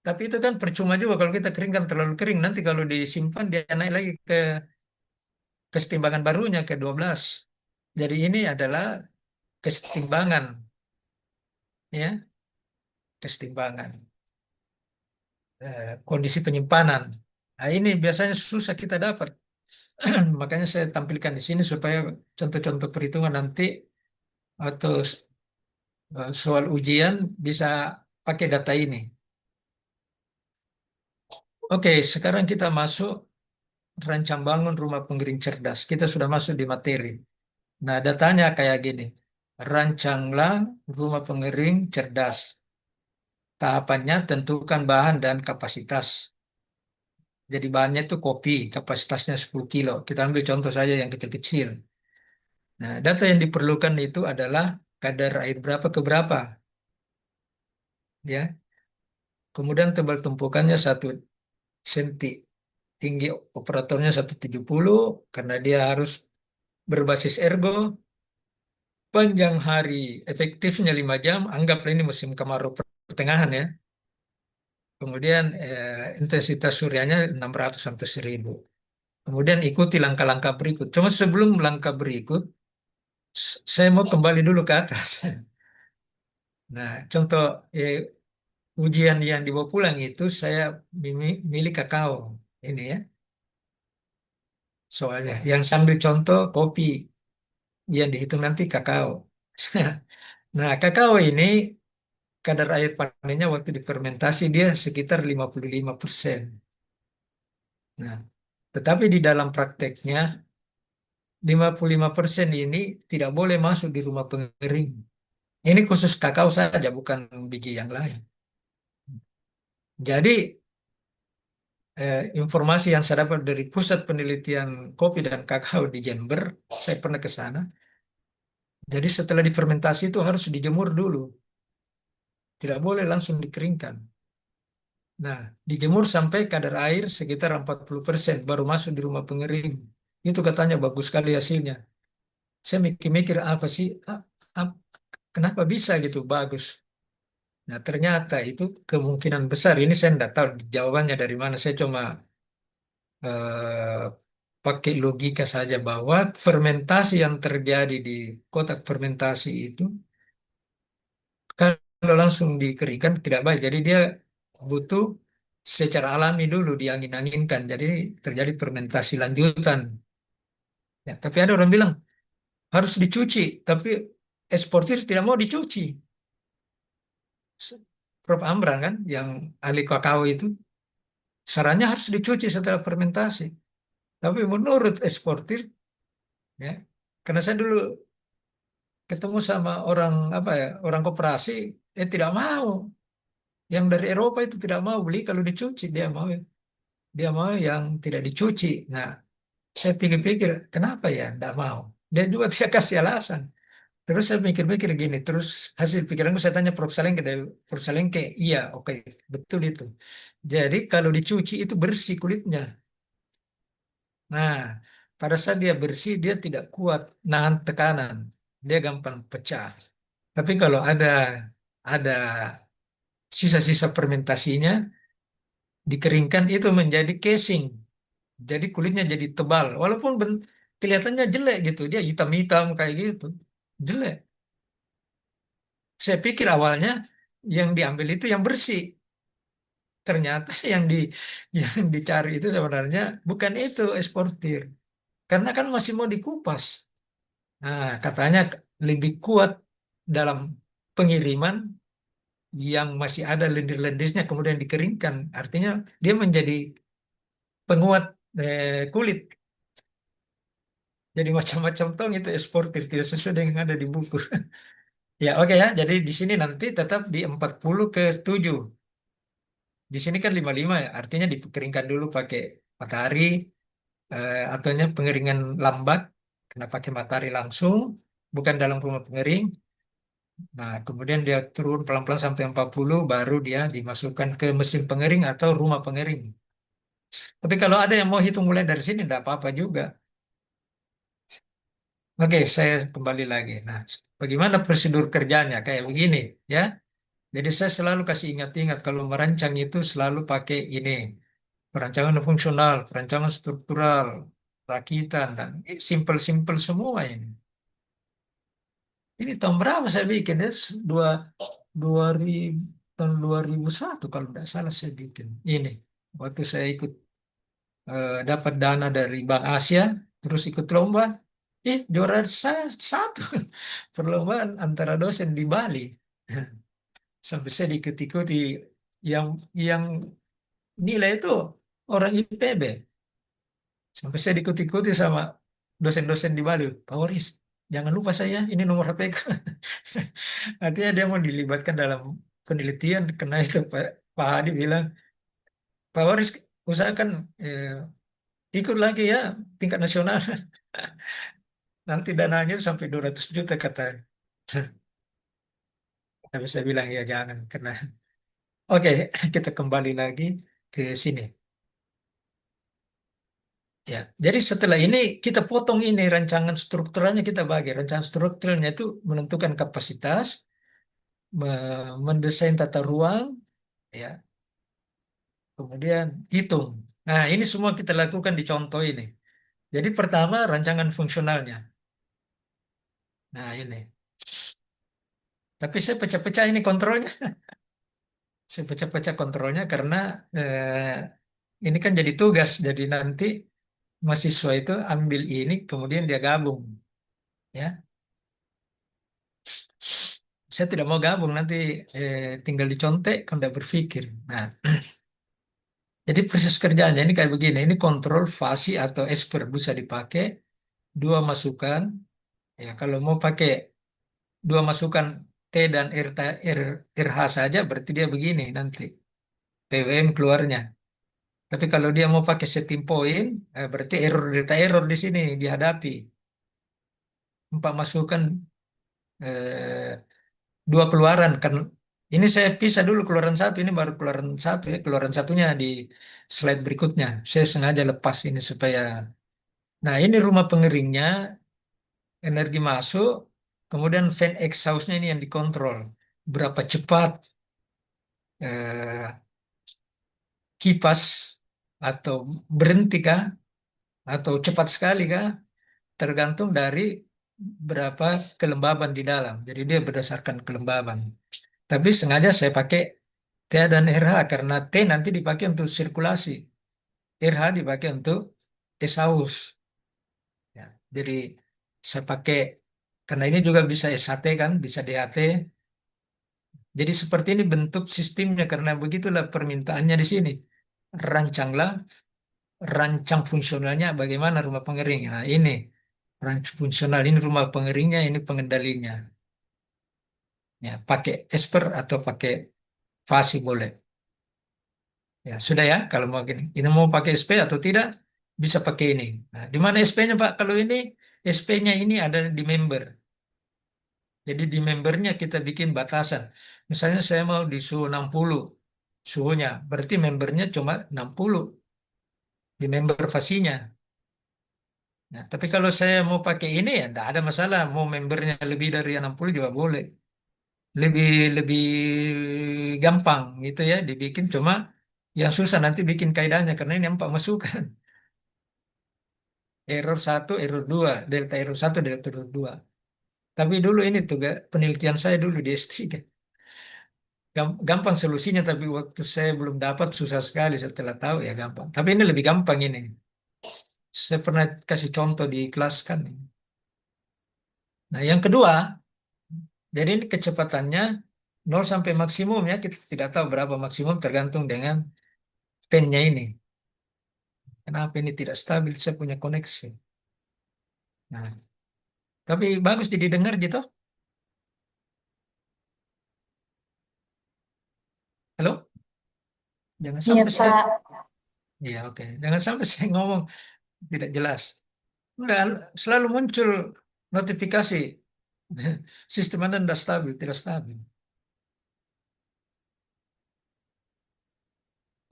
tapi itu kan percuma juga kalau kita keringkan terlalu kering. Nanti kalau disimpan dia naik lagi ke kesetimbangan barunya ke 12. Jadi ini adalah kesetimbangan, ya, kesetimbangan kondisi penyimpanan. Nah, ini biasanya susah kita dapat. Makanya saya tampilkan di sini supaya contoh-contoh perhitungan nanti atau soal ujian bisa pakai data ini. Oke, sekarang kita masuk rancang bangun rumah pengering cerdas. Kita sudah masuk di materi. Nah, datanya kayak gini. Rancanglah rumah pengering cerdas. Tahapannya tentukan bahan dan kapasitas. Jadi bahannya itu kopi, kapasitasnya 10 kilo. Kita ambil contoh saja yang kecil-kecil. Nah, data yang diperlukan itu adalah kadar air berapa ke berapa. Ya. Kemudian tebal tumpukannya 1 senti. Tinggi operatornya 170 karena dia harus berbasis ergo. Panjang hari efektifnya 5 jam. Anggaplah ini musim kemarau pertengahan ya. Kemudian intensitas suryanya 600 sampai 1000. Kemudian ikuti langkah-langkah berikut. Cuma sebelum langkah berikut, saya mau kembali dulu ke atas. Nah, contoh ujian yang dibawa pulang itu saya milih kakao. Ini ya, soalnya. Yang sambil contoh kopi, yang dihitung nanti kakao. Nah, kakao ini kadar air panennya waktu difermentasi dia sekitar 55%. Nah, tetapi di dalam prakteknya 55% ini tidak boleh masuk di rumah pengering. Ini khusus kakao saja, bukan biji yang lain. Jadi informasi yang saya dapat dari Pusat Penelitian Kopi dan Kakao di Jember, saya pernah ke sana. Jadi setelah difermentasi itu harus dijemur dulu. Tidak boleh langsung dikeringkan. Nah, dijemur sampai kadar air sekitar 40%, baru masuk di rumah pengering. Itu katanya bagus sekali hasilnya. Saya mikir-mikir apa sih, kenapa bisa gitu bagus. Nah, ternyata itu kemungkinan besar. Ini saya tidak tahu jawabannya dari mana. Saya cuma eh, pakai logika saja bahwa fermentasi yang terjadi di kotak fermentasi itu kalau langsung dikeringkan tidak baik. Jadi dia butuh secara alami dulu diangin-anginkan. Jadi terjadi fermentasi lanjutan. Ya, tapi ada orang bilang harus dicuci, tapi eksportir tidak mau dicuci. Prof. Amran kan, yang ahli kakao itu, sarannya harus dicuci setelah fermentasi. Tapi menurut eksportir, ya, karena saya dulu ketemu sama orang apa ya, orang koperasi, tidak mau. Yang dari Eropa itu tidak mau beli kalau dicuci, dia mau yang tidak dicuci. Nah, saya pikir-pikir, kenapa ya tidak mau? Dia juga saya kasih alasan. Terus saya mikir-mikir gini, terus hasil pikiranku saya tanya Prof. Salengke, Prof. Salengke, iya, oke, betul itu. Jadi kalau dicuci itu bersih kulitnya. Nah, pada saat dia bersih, dia tidak kuat nahan tekanan, dia gampang pecah. Tapi kalau ada sisa-sisa fermentasinya, dikeringkan itu menjadi casing, jadi kulitnya jadi tebal, walaupun kelihatannya jelek gitu, dia hitam-hitam kayak gitu, jelek. Saya pikir awalnya yang diambil itu yang bersih. Ternyata yang dicari itu sebenarnya bukan itu eksportir. Karena kan masih mau dikupas. Nah, katanya lebih kuat dalam pengiriman yang masih ada lendir-lendirnya kemudian dikeringkan. Artinya dia menjadi penguat kulit. Jadi macam-macam tong itu eksportir tidak sesuai dengan yang ada di buku. Ya, oke ya. Jadi di sini nanti tetap di 40 ke 7. Di sini kan 55 ya. Artinya dikeringkan dulu pakai matahari ataunya pengeringan lambat karena pakai matahari langsung, bukan dalam rumah pengering. Nah, kemudian dia turun pelan-pelan sampai 40 baru dia dimasukkan ke mesin pengering atau rumah pengering. Tapi kalau ada yang mau hitung mulai dari sini tidak apa-apa juga. Oke, saya kembali lagi. Nah, bagaimana prosedur kerjanya? Kayak begini, ya. Jadi saya selalu kasih ingat-ingat kalau merancang itu selalu pakai ini. Perancangan fungsional, perancangan struktural, rakitan, dan simpel-simpel semua ini. Ini tahun berapa saya bikin? Ya, 2000, tahun 2001 kalau tidak salah saya bikin. Ini, waktu saya ikut dapat dana dari Bank Asia, terus ikut lomba. Juara saya satu perlombaan antara dosen di Bali. Sampai saya diikuti yang nilai itu orang IPB. Sampai saya diikuti sama dosen-dosen di Bali. Pak Waris, jangan lupa saya, ini nomor HP. Artinya dia mau dilibatkan dalam penelitian. Karena itu Pak Hadi bilang, Pak Waris usahakan ikut lagi ya tingkat nasional. Nanti dananya sampai 200 juta katanya. Tapi saya bilang ya jangan. Karena oke, kita kembali lagi ke sini. Ya, jadi setelah ini kita potong ini rancangan strukturalnya kita bagi. Rancangan strukturalnya itu menentukan kapasitas, mendesain tata ruang, ya, kemudian hitung. Nah, ini semua kita lakukan di contoh ini. Jadi pertama rancangan fungsionalnya. Nah, ini. Tapi saya pecah-pecah ini kontrolnya. Saya pecah-pecah kontrolnya karena ini kan jadi tugas. Jadi nanti mahasiswa itu ambil ini, kemudian dia gabung. Ya, saya tidak mau gabung nanti tinggal dicontek kalau tidak berpikir. Nah, jadi proses kerjanya ini kayak begini. Ini kontrol fasi atau esper bisa dipakai dua masukan. Ya, kalau mau pakai dua masukan T dan RH saja, berarti dia begini nanti PWM keluarnya. Tapi kalau dia mau pakai setting point, berarti error delta error di sini dihadapi. 4 masukan, dua keluaran kan. Ini saya pisah dulu keluaran satu, ini baru keluaran satu ya. Keluaran satunya di slide berikutnya. Saya sengaja lepas ini supaya. Nah, ini rumah pengeringnya, energi masuk, kemudian fan exhaust-nya ini yang dikontrol. Berapa cepat kipas atau berhenti kah? Atau cepat sekali kah? Tergantung dari berapa kelembaban di dalam. Jadi dia berdasarkan kelembaban. Tapi sengaja saya pakai T dan RH karena T nanti dipakai untuk sirkulasi, RH dipakai untuk exhaust. Ya, jadi saya pakai karena ini juga bisa SAT kan, bisa DAT. Jadi seperti ini bentuk sistemnya karena begitulah permintaannya di sini. Rancanglah, rancang fungsionalnya bagaimana rumah pengering. Nah ini rancang fungsional, ini rumah pengeringnya, ini pengendalinya. Ya, pakai esper atau pakai fasi boleh. Ya, sudah ya, kalau mau gini. Ini mau pakai SP atau tidak, bisa pakai ini. Nah, di mana SP-nya, Pak? Kalau ini, SP-nya ini ada di member. Jadi di membernya kita bikin batasan. Misalnya saya mau di suhu 60 suhunya, berarti membernya cuma 60 di member fasinya. Nah, tapi kalau saya mau pakai ini ya tidak ada masalah. Mau membernya lebih dari 60 juga boleh. Lebih lebih gampang gitu ya dibikin, cuma yang susah nanti bikin kaidahnya karena ini 4 masukan. Error 1, error 2, delta error 1, delta error 2. Tapi dulu ini tuh penelitian saya dulu di S3. Gampang solusinya, tapi waktu saya belum dapat susah sekali, setelah tahu ya gampang. Tapi ini lebih gampang ini. Saya pernah kasih contoh di kelas kan. Nah, yang kedua, jadi ini kecepatannya 0 sampai maksimumnya kita tidak tahu berapa maksimum tergantung dengan pennya ini. Kenapa ini tidak stabil? Saya punya koneksi. Nah, tapi bagus jadi dengar gitu. Halo? Jangan Iya, sampai saya, Pak. ya oke, jangan sampai saya ngomong tidak jelas. Enggak, selalu muncul notifikasi sistem Anda tidak stabil, tidak stabil.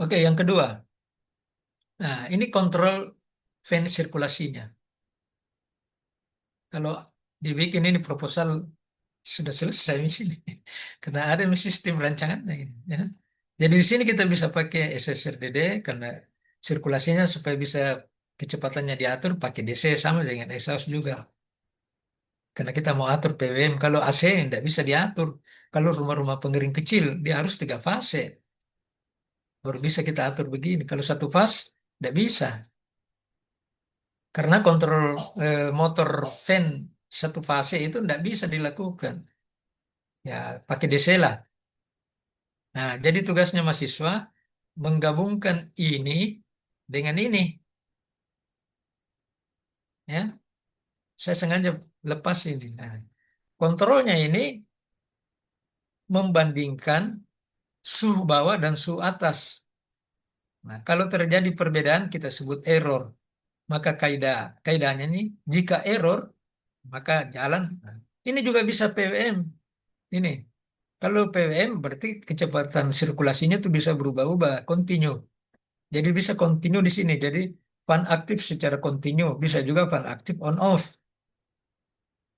Oke, yang kedua. Nah, ini kontrol fan sirkulasinya. Kalau dibikin ini proposal sudah selesai ini. Karena ada sistem rancangannya ini, ya. Jadi di sini kita bisa pakai SSRDD karena sirkulasinya supaya bisa kecepatannya diatur pakai DC sama dengan exhaust juga. Karena kita mau atur PWM, kalau AC tidak bisa diatur. Kalau rumah-rumah pengering kecil, dia harus 3 fase. Baru bisa kita atur begini. Kalau 1 fase, tidak bisa. Karena kontrol motor fan 1 fase itu tidak bisa dilakukan. Ya, pakai DC lah. Nah, jadi tugasnya mahasiswa menggabungkan ini dengan ini. Ya, saya sengaja lepas ini. Nah, kontrolnya ini membandingkan suhu bawah dan suhu atas. Nah, kalau terjadi perbedaan kita sebut error. Maka kaidahnya ini jika error maka jalan. Nah, ini juga bisa PWM. Ini kalau PWM berarti kecepatan sirkulasinya itu bisa berubah-ubah, continue. Jadi bisa continue di sini. Jadi fan aktif secara continue, bisa juga fan aktif on off.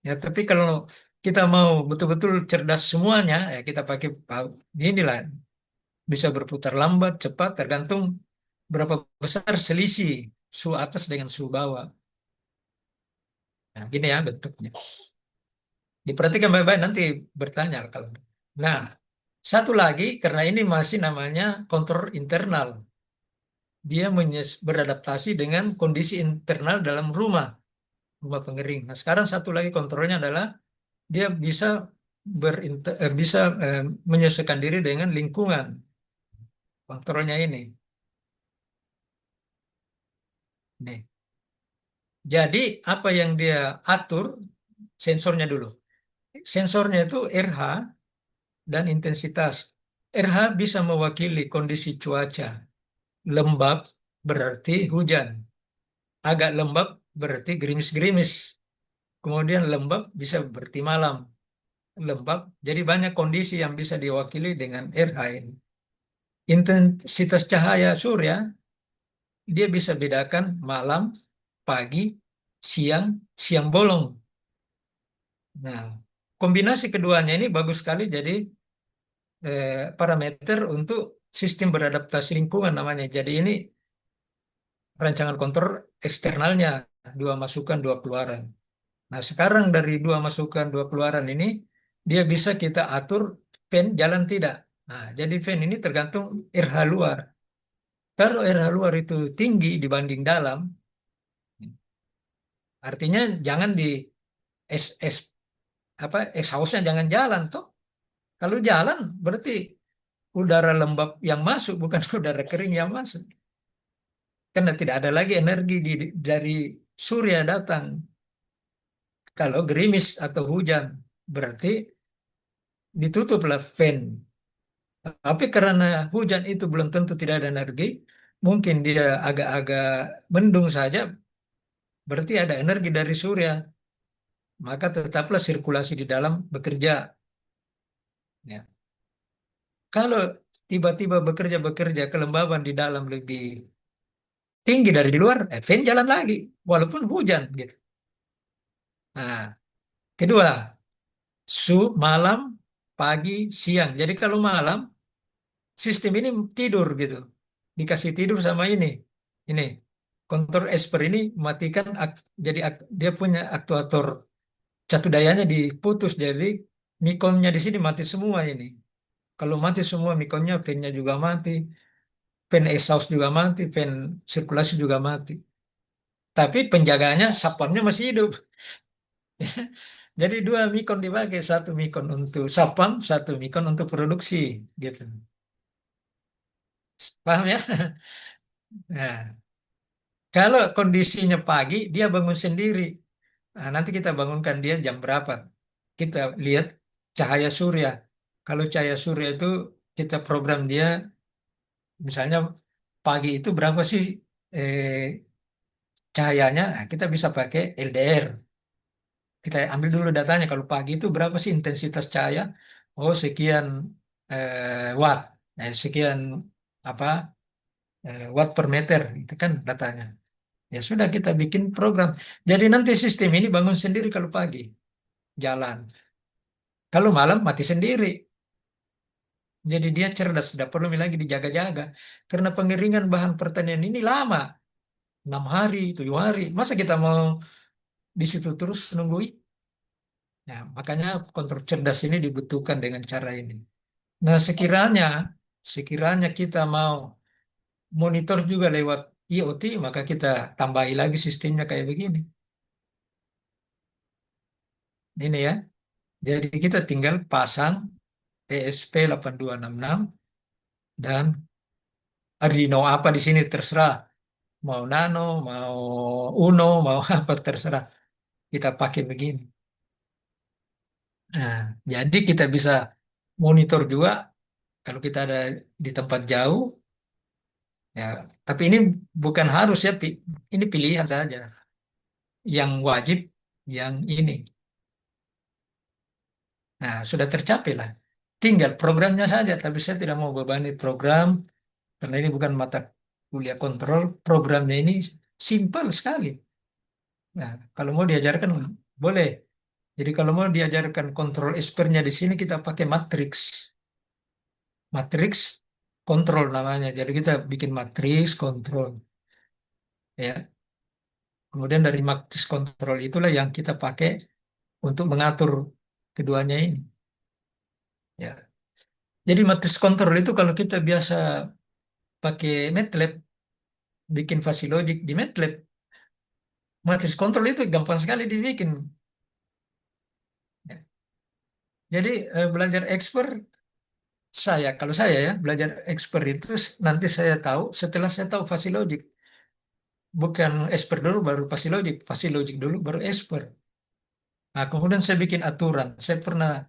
Ya, tapi kalau kita mau betul-betul cerdas semuanya, ya kita pakai inilah, bisa berputar lambat, cepat, tergantung berapa besar selisih suhu atas dengan suhu bawah. Nah, gini ya bentuknya. Diperhatikan baik-baik nanti bertanya kalau. Nah, satu lagi karena ini masih namanya kontrol internal. Dia beradaptasi dengan kondisi internal dalam rumah pengering. Nah, sekarang satu lagi kontrolnya adalah dia bisa bisa menyesuaikan diri dengan lingkungan. Kontrolnya ini. Nih. Jadi apa yang dia atur sensornya dulu. Sensornya itu RH dan intensitas. RH bisa mewakili kondisi cuaca. Lembab berarti hujan. Agak lembab berarti gerimis-gerimis. Kemudian lembab bisa berarti malam. Lembab, jadi banyak kondisi yang bisa diwakili dengan RH ini. Intensitas cahaya surya, dia bisa bedakan malam, pagi, siang, siang bolong. Nah, kombinasi keduanya ini bagus sekali jadi parameter untuk sistem beradaptasi lingkungan namanya. Jadi ini rancangan kontrol eksternalnya, 2 masukan, 2 keluaran. Nah, sekarang dari 2 masukan, 2 keluaran ini, dia bisa kita atur fan jalan tidak. Nah, jadi fan ini tergantung RH luar. Kalau RH luar itu tinggi dibanding dalam, artinya jangan di es apa exhaustnya jangan jalan toh. Kalau jalan berarti udara lembab yang masuk bukan udara kering yang masuk. Karena tidak ada lagi energi dari surya datang. Kalau gerimis atau hujan berarti ditutuplah fan. Tapi karena hujan itu belum tentu tidak ada energi, mungkin dia agak-agak mendung saja, berarti ada energi dari surya. Maka tetaplah sirkulasi di dalam bekerja. Ya. Kalau tiba-tiba bekerja kelembaban di dalam lebih tinggi dari di luar, fan jalan lagi, walaupun hujan gitu. Nah, kedua, malam, pagi, siang. Jadi kalau malam, sistem ini tidur gitu. Dikasih tidur sama ini. Ini. Kontrol esper ini matikan, jadi dia punya aktuator catu dayanya diputus. Jadi mikonnya di sini mati semua ini. Kalau mati semua mikonnya, fan-nya juga mati. Fan exhaust juga mati, fan sirkulasi juga mati. Tapi penjaganya, satpamnya masih hidup. Jadi 2 mikon dipakai, 1 mikon untuk satpam, 1 mikon untuk produksi, gitu. Paham ya? Nah, kalau kondisinya pagi, dia bangun sendiri. Nah, nanti kita bangunkan dia jam berapa. Kita lihat cahaya surya. Kalau cahaya surya itu kita program dia, misalnya pagi itu berapa sih eh, cahayanya. Nah, kita bisa pakai LDR. Kita ambil dulu datanya. Kalau pagi itu berapa sih intensitas cahaya? Oh, sekian watt. Sekian apa watt per meter. Itu kan datanya. Ya sudah kita bikin program. Jadi nanti sistem ini bangun sendiri kalau pagi jalan. Kalau malam mati sendiri. Jadi dia cerdas, tidak perlu lagi dijaga-jaga. Karena pengeringan bahan pertanian ini lama, 6 hari, 7 hari. Masa kita mau di situ terus nunggui? Ya, makanya kontrol cerdas ini dibutuhkan dengan cara ini. Nah, sekiranya kita mau monitor juga lewat IoT, maka kita tambahi lagi sistemnya kayak begini. Ini ya. Jadi kita tinggal pasang ESP8266 dan Arduino apa di sini terserah. Mau Nano, mau Uno, mau apa terserah. Kita pakai begini. Nah, jadi kita bisa monitor juga kalau kita ada di tempat jauh. Ya, tapi ini bukan harus ya, ini pilihan saja. Yang wajib, yang ini. Nah, sudah tercapai lah. Tinggal programnya saja, tapi saya tidak mau bebani program, karena ini bukan mata kuliah kontrol. Programnya ini simpel sekali. Nah, kalau mau diajarkan, boleh. Jadi kalau mau diajarkan kontrol espernya di sini, kita pakai matriks. Matriks kontrol namanya. Jadi kita bikin matriks kontrol. Ya. Kemudian dari matriks kontrol itulah yang kita pakai untuk mengatur keduanya ini. Ya. Jadi matriks kontrol itu kalau kita biasa pakai MATLAB, bikin fuzzy logic di MATLAB, matriks kontrol itu gampang sekali dibikin. Ya. Jadi belajar expert kalau saya ya belajar expert itu nanti saya tahu setelah saya tahu fuzzy logic. Bukan expert dulu baru fuzzy logic dulu baru expert. Nah, kemudian saya bikin aturan. Saya pernah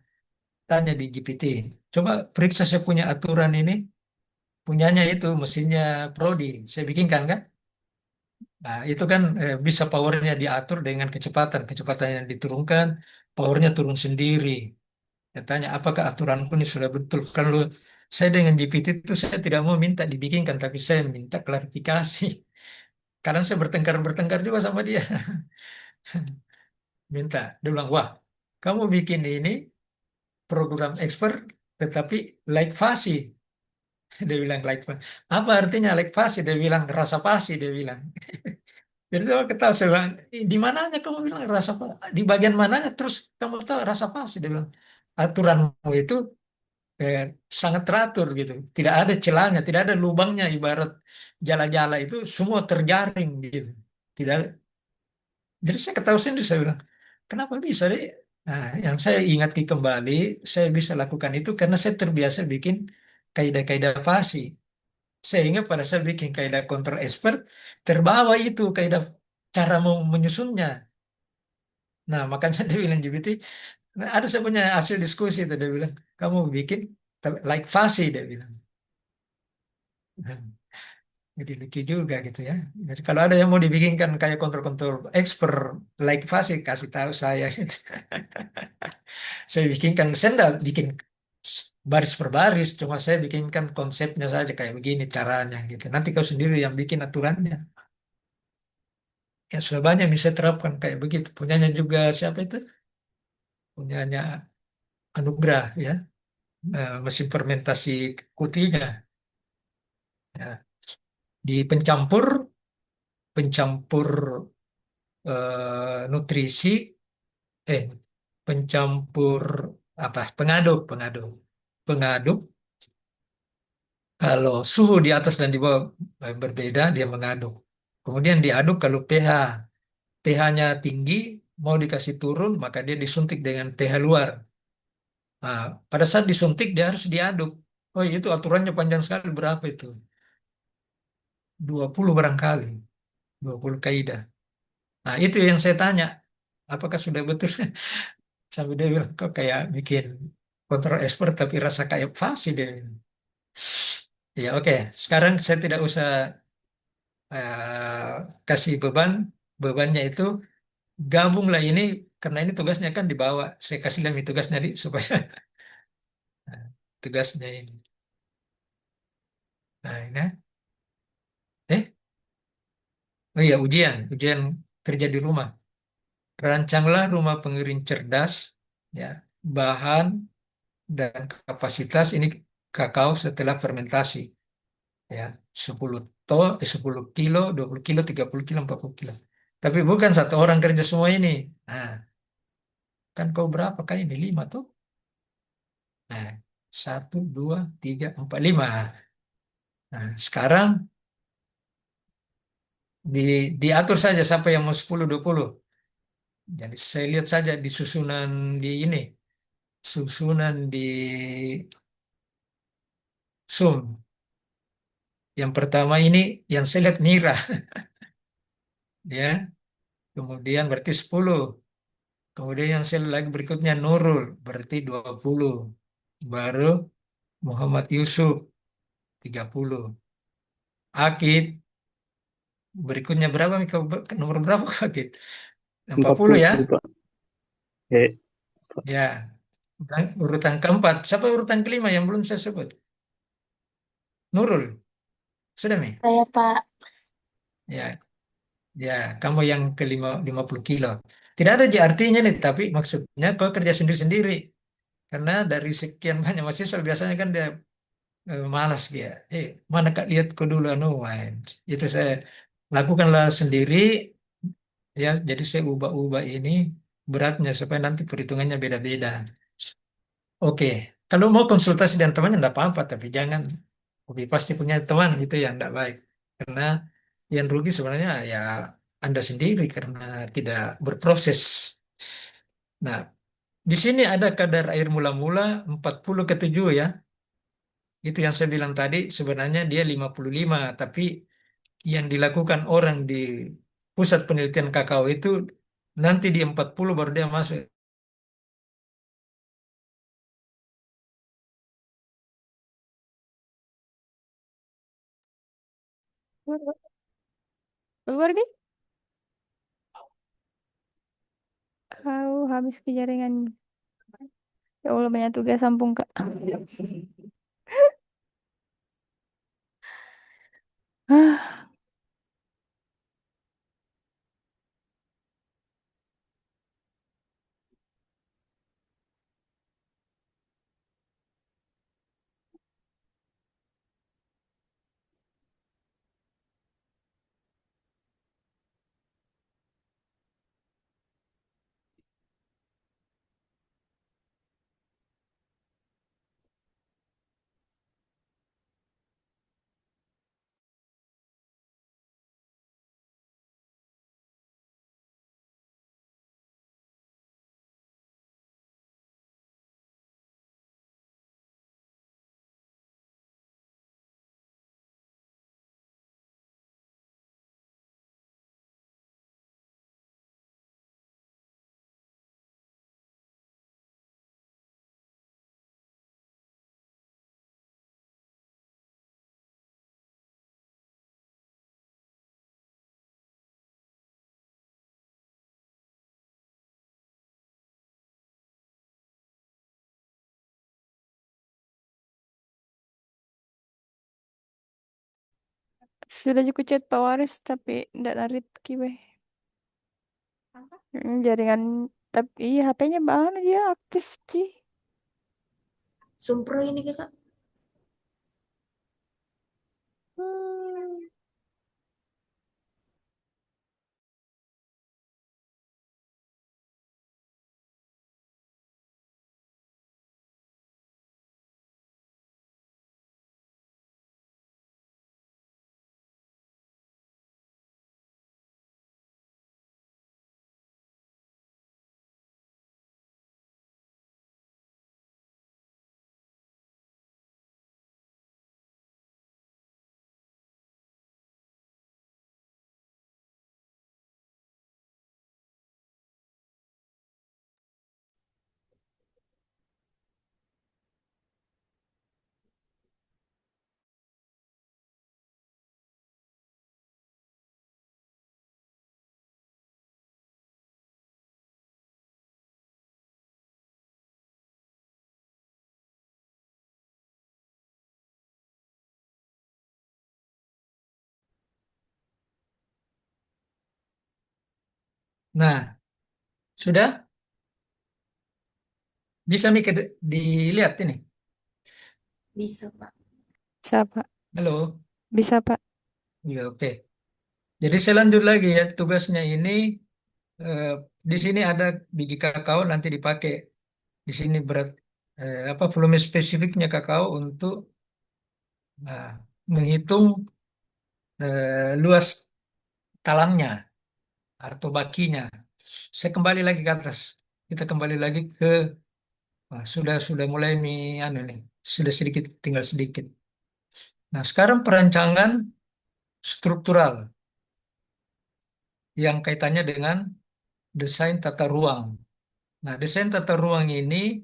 tanya di GPT, coba periksa saya punya aturan ini, punyanya itu mesinnya Prodi, saya bikinkan kan? Nah, itu kan bisa powernya diatur dengan kecepatan yang diturunkan, powernya turun sendiri. Saya tanya, apakah aturanku ini sudah betul? Kalau saya dengan GPT itu saya tidak mau minta dibikinkan, tapi saya minta klarifikasi. Kadang saya bertengkar juga sama dia. Minta, dia bilang, wah, kamu bikin ini program expert, tetapi like fuzzy. Dia bilang like fuzzy. Apa artinya like fuzzy? Dia bilang rasa fuzzy, dia bilang. Jadi saya ketahui, saya bilang, di mananya kamu bilang rasa fuzzy? Di bagian mananya terus kamu tahu rasa fuzzy? Dia bilang, aturanmu itu sangat teratur gitu. Tidak ada celahnya, tidak ada lubangnya, ibarat jala-jala itu semua terjaring gitu. Tidak ada. Jadi saya ketahui sendiri, saya bilang, kenapa bisa deh? Nah, yang saya ingat kembali, saya bisa lakukan itu karena saya terbiasa bikin kaidah-kaidah fasi. Sehingga pada saat bikin kaidah kontrol expert, terbawa itu kaidah cara mau menyusunnya. Nah, makanya dia bilang GPT, nah, ada saya punya hasil diskusi itu, dia bilang, kamu bikin like fasi, dia bilang. Jadi lucu juga gitu ya. Jadi kalau ada yang mau dibikinkan kayak kontrol-kontrol expert like fasi, kasih tahu saya gitu. Saya bikinkan, saya enggak bikin baris per baris, cuma saya bikinkan konsepnya saja kayak begini caranya gitu. Nanti kau sendiri yang bikin aturannya. Ya sudah banyak bisa terapkan kayak begitu. Punyanya juga siapa itu? Punyanya Anugrah ya, mesin fermentasi kutinya. Ya. Di pencampur pencampur nutrisi, eh pencampur apa? Pengaduk. Kalau suhu di atas dan di bawah berbeda, dia mengaduk. Kemudian diaduk kalau pH-nya tinggi, mau dikasih turun, maka dia disuntik dengan pH luar. Nah, pada saat disuntik, dia harus diaduk. Oh, itu aturannya panjang sekali. Berapa itu? 20 barangkali. 20 kaidah. Nah, itu yang saya tanya. apakah sudah betul? Sampai dia bilang, kok kayak bikin kontrol ekspor tapi rasa kayak fasih dia. Ya oke, sekarang saya tidak usah kasih bebannya itu gabunglah ini karena ini tugasnya kan dibawa. Saya kasih lagi tugasnya supaya tugasnya ini. Nah, ini. Oh iya, ujian kerja di rumah. Rancanglah rumah pengiring cerdas, ya, bahan dan kapasitas ini kakao setelah fermentasi, ya, 10 kilo, 20 kilo, 30 kilo, 40 kilo. Tapi bukan satu orang kerja semua ini. Nah, kan kau berapa kali ini? 5 tuh. Nah, 1, 2, 3, 4, 5. Nah, sekarang diatur saja siapa yang mau 10, 20. Jadi saya lihat saja di susunan di ini, susunan di Zoom. Yang pertama ini yang saya lihat Mira, ya. Kemudian berarti 10. Kemudian yang saya lihat lagi berikutnya Nurul, berarti 20. Baru Muhammad Yusuf, 30. Akid, berikutnya berapa? Nomor berapa Akid? 40 ya? 40, Pak. Eh, Ya. Dan urutan keempat. Siapa urutan kelima yang belum saya sebut? Nurul. Sudah, Mi? Saya Pak. Ya, ya, kamu yang kelima 50 kilo. Tidak ada artinya nih, tapi maksudnya kau kerja sendiri-sendiri. Karena dari sekian banyak mahasiswa biasanya kan dia malas dia. Mana Kak lihat kau dulu anu. Wah, itu saya lakukanlah sendiri ya. Jadi saya ubah-ubah ini beratnya supaya nanti perhitungannya beda-beda. Oke, kalau mau konsultasi dengan temannya enggak apa-apa, tapi jangan lebih pasti punya teman itu yang enggak baik. Karena yang rugi sebenarnya ya Anda sendiri karena tidak berproses. Nah, di sini ada kadar air mula-mula 40/7 ya. Itu yang saya bilang tadi sebenarnya dia 55, tapi yang dilakukan orang di pusat penelitian kakao itu nanti di 40 baru dia masuk. Keluar di? Habis ke jaringan. Ya Allah banyak tugas sampung Kak. Sudah juga chat Pak Waris tapi ndak narik kiwe. Jaringan tapi iya HP-nya bahan dia aktif sih. Sumpro ini Kak. Hmm. Nah, sudah bisa nih dilihat ini. Bisa, Pak. Bisa, Pak. Halo, Bisa, Pak. ya oke. Jadi saya lanjut lagi ya, tugasnya ini eh, di sini ada biji kakao nanti dipakai. Di sini berat apa volume spesifiknya kakao untuk menghitung luas talamnya atau bakinya. Saya kembali lagi ke atas. Kita kembali lagi ke sudah mulai nih anu nih. Sudah sedikit tinggal sedikit. Nah, sekarang perancangan struktural yang kaitannya dengan desain tata ruang. Nah, desain tata ruang ini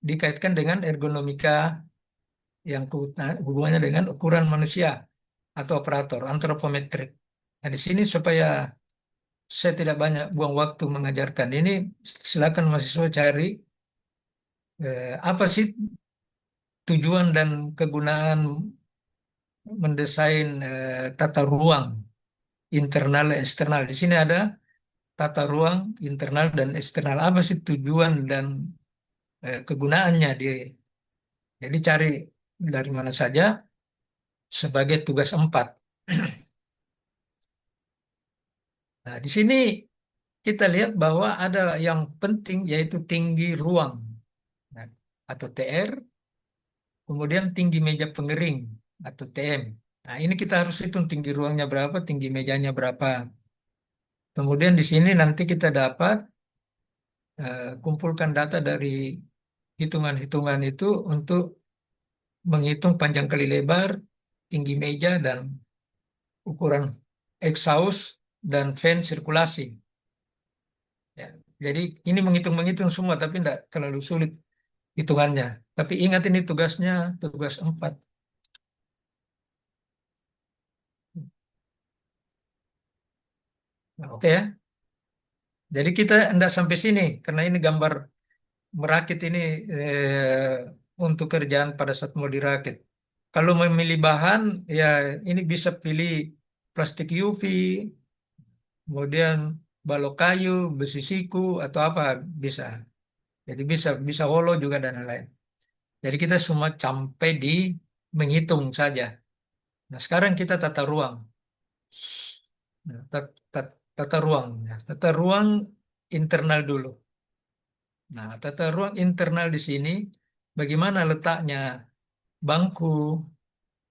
dikaitkan dengan ergonomika yang hubungannya dengan ukuran manusia atau operator antropometrik. Nah, di sini supaya saya tidak banyak buang waktu mengajarkan ini, silakan mahasiswa cari apa sih tujuan dan kegunaan mendesain tata ruang internal dan eksternal. Di sini ada tata ruang internal dan eksternal. Apa sih tujuan dan kegunaannya? Jadi cari dari mana saja sebagai tugas 4. Nah, di sini kita lihat bahwa ada yang penting yaitu tinggi ruang, nah, atau TR, kemudian tinggi meja pengering atau TM. Nah, ini kita harus hitung tinggi ruangnya berapa, tinggi mejanya berapa. Kemudian di sini nanti kita dapat kumpulkan data dari hitungan-hitungan itu untuk menghitung panjang kali lebar, tinggi meja, dan ukuran exhaust dan fan sirkulasi. Ya, jadi ini menghitung-menghitung semua, tapi tidak terlalu sulit hitungannya. Tapi ingat ini tugasnya tugas 4. Nah, oke ya. Jadi kita tidak sampai sini, karena ini gambar merakit ini untuk kerjaan pada saat mau dirakit. Kalau memilih bahan, ya ini bisa pilih plastik UV, kemudian balok kayu, besi siku, atau apa bisa. Jadi bisa holo juga dan lain-lain. Jadi kita semua sampai di menghitung saja. Nah, sekarang kita tata ruang. Nah, tata ruang. Nah, tata ruang internal dulu. Nah, tata ruang internal di sini, bagaimana letaknya bangku.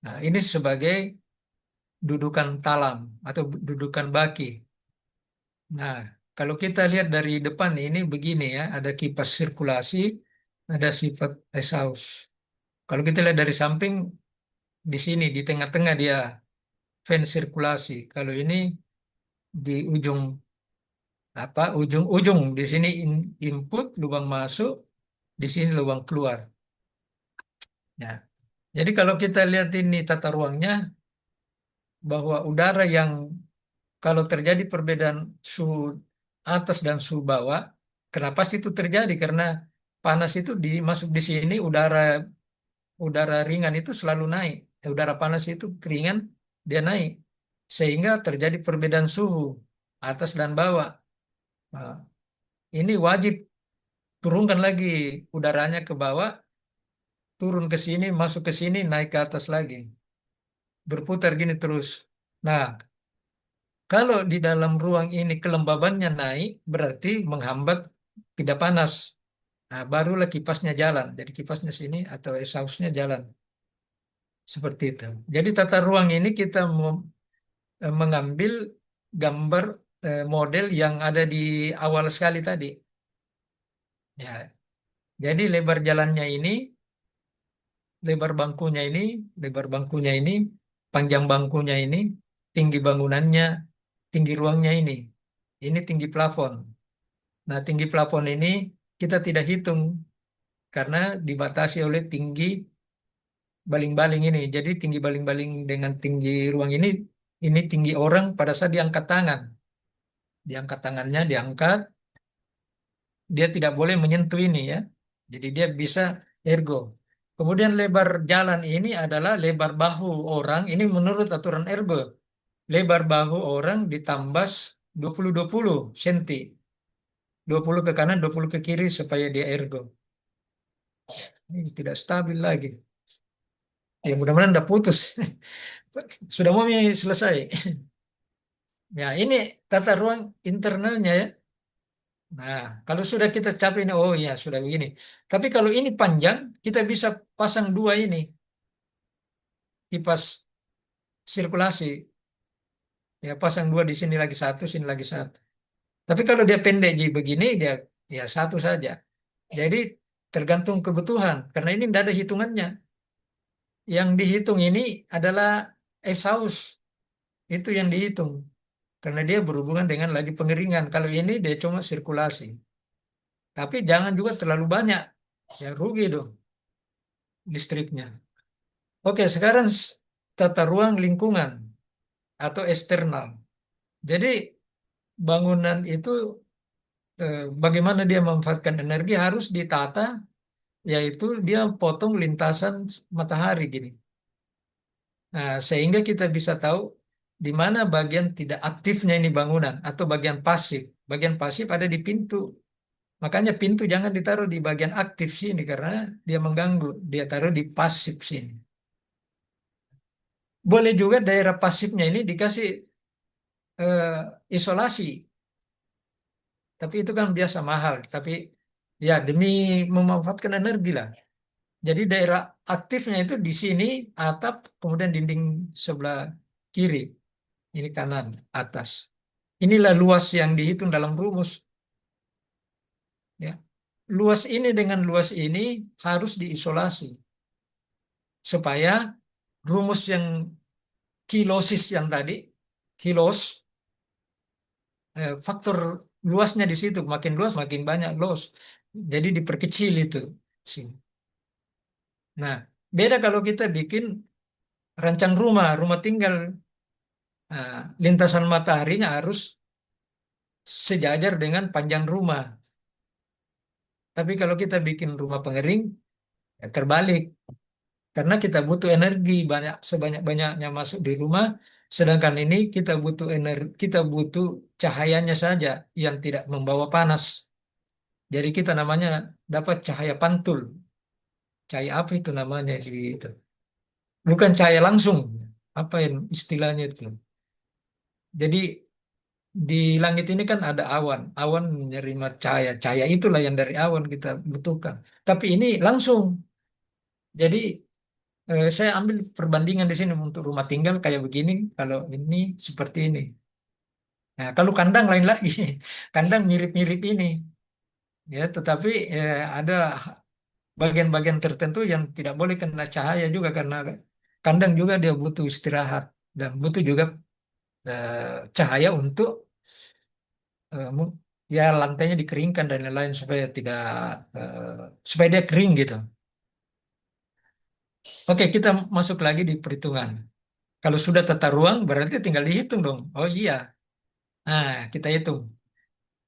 Nah, ini sebagai dudukan talam atau dudukan baki. Nah, kalau kita lihat dari depan ini begini ya, ada kipas sirkulasi, ada sifat exhaust. Kalau kita lihat dari samping, di sini di tengah-tengah dia fan sirkulasi. Kalau ini di ujung ujung-ujung di sini input lubang masuk, di sini lubang keluar. Ya. Jadi kalau kita lihat ini tata ruangnya, bahwa udara yang kalau terjadi perbedaan suhu atas dan suhu bawah, kenapa sih itu terjadi? Karena panas itu masuk di sini, udara ringan itu selalu naik. Udara panas itu ringan, dia naik. Sehingga terjadi perbedaan suhu atas dan bawah. Nah, ini wajib turunkan lagi udaranya ke bawah, turun ke sini, masuk ke sini, naik ke atas lagi. Berputar gini terus. Nah, kalau di dalam ruang ini kelembabannya naik, berarti menghambat tidak panas. Nah, barulah kipasnya jalan. Jadi kipasnya sini atau exhaustnya jalan. Seperti itu. Jadi tata ruang ini kita mengambil gambar model yang ada di awal sekali tadi. Ya, jadi lebar jalannya ini, lebar bangkunya ini, lebar bangkunya ini, panjang bangkunya ini, tinggi bangunannya, tinggi ruangnya ini. Ini tinggi plafon. Nah, tinggi plafon ini kita tidak hitung karena dibatasi oleh tinggi baling-baling ini. Jadi tinggi baling-baling dengan tinggi ruang ini tinggi orang pada saat diangkat tangan. Diangkat tangannya, diangkat, dia tidak boleh menyentuh ini ya. Jadi dia bisa ergo. Kemudian lebar jalan ini adalah lebar bahu orang, ini menurut aturan ergo. Lebar bahu orang ditambah 20-20 cm. 20 ke kanan, 20 ke kiri supaya dia ergo. Ini tidak stabil lagi. Ya mudah-mudahan udah putus. Sudah mau selesai. Ya ini tata ruang internalnya ya. Nah, kalau sudah kita capai ini, oh ya sudah begini. Tapi kalau ini panjang, kita bisa pasang dua ini, kipas sirkulasi. Ya pasang dua di sini lagi satu, sini lagi satu. Tapi kalau dia pendek jadi begini, dia ya satu saja. Jadi tergantung kebutuhan, karena ini tidak ada hitungannya. Yang dihitung ini adalah exhaust, itu yang dihitung. Karena dia berhubungan dengan lagi pengeringan. Kalau ini dia cuma sirkulasi. Tapi jangan juga terlalu banyak, ya rugi dong listriknya. Oke, sekarang tata ruang lingkungan atau eksternal. Jadi bangunan itu bagaimana dia memanfaatkan energi harus ditata, yaitu dia potong lintasan matahari gini. Nah, sehingga kita bisa tahu di mana bagian tidak aktifnya ini bangunan atau bagian pasif. Bagian pasif ada di pintu. Makanya pintu jangan ditaruh di bagian aktif sini karena dia mengganggu. Dia taruh di pasif sini. Boleh juga daerah pasifnya ini dikasih isolasi. Tapi itu kan biasa mahal. Tapi ya demi memanfaatkan energi lah. Jadi daerah aktifnya itu di sini atap, kemudian dinding sebelah kiri. Ini kanan, atas. Inilah luas yang dihitung dalam rumus. Ya. Luas ini dengan luas ini harus diisolasi. Supaya rumus yang kilosis yang tadi, kilos, faktor luasnya di situ. Makin luas, makin banyak los. Jadi diperkecil itu. Nah, beda kalau kita bikin rancang rumah, rumah tinggal. Nah, lintasan mataharinya harus sejajar dengan panjang rumah. Tapi kalau kita bikin rumah pengering, ya terbalik. Karena kita butuh energi banyak sebanyak-banyaknya masuk di rumah, sedangkan ini kita butuh energi, kita butuh cahayanya saja yang tidak membawa panas. Jadi kita namanya dapat cahaya pantul. Cahaya apa itu namanya itu? Bukan cahaya langsung. Apa yang istilahnya itu? Jadi di langit ini kan ada awan. Awan menerima cahaya. Cahaya itulah yang dari awan kita butuhkan. Tapi ini langsung. Jadi saya ambil perbandingan di sini untuk rumah tinggal kayak begini. Kalau ini seperti ini. Nah, kalau kandang lain lagi. Kandang mirip-mirip ini. Ya, tetapi ada bagian-bagian tertentu yang tidak boleh kena cahaya juga karena kandang juga dia butuh istirahat dan butuh juga cahaya untuk ya lantainya dikeringkan dan lain-lain supaya tidak supaya dia kering gitu. Oke, kita masuk lagi di perhitungan. Kalau sudah tata ruang berarti tinggal dihitung dong. Oh iya. Nah, kita hitung.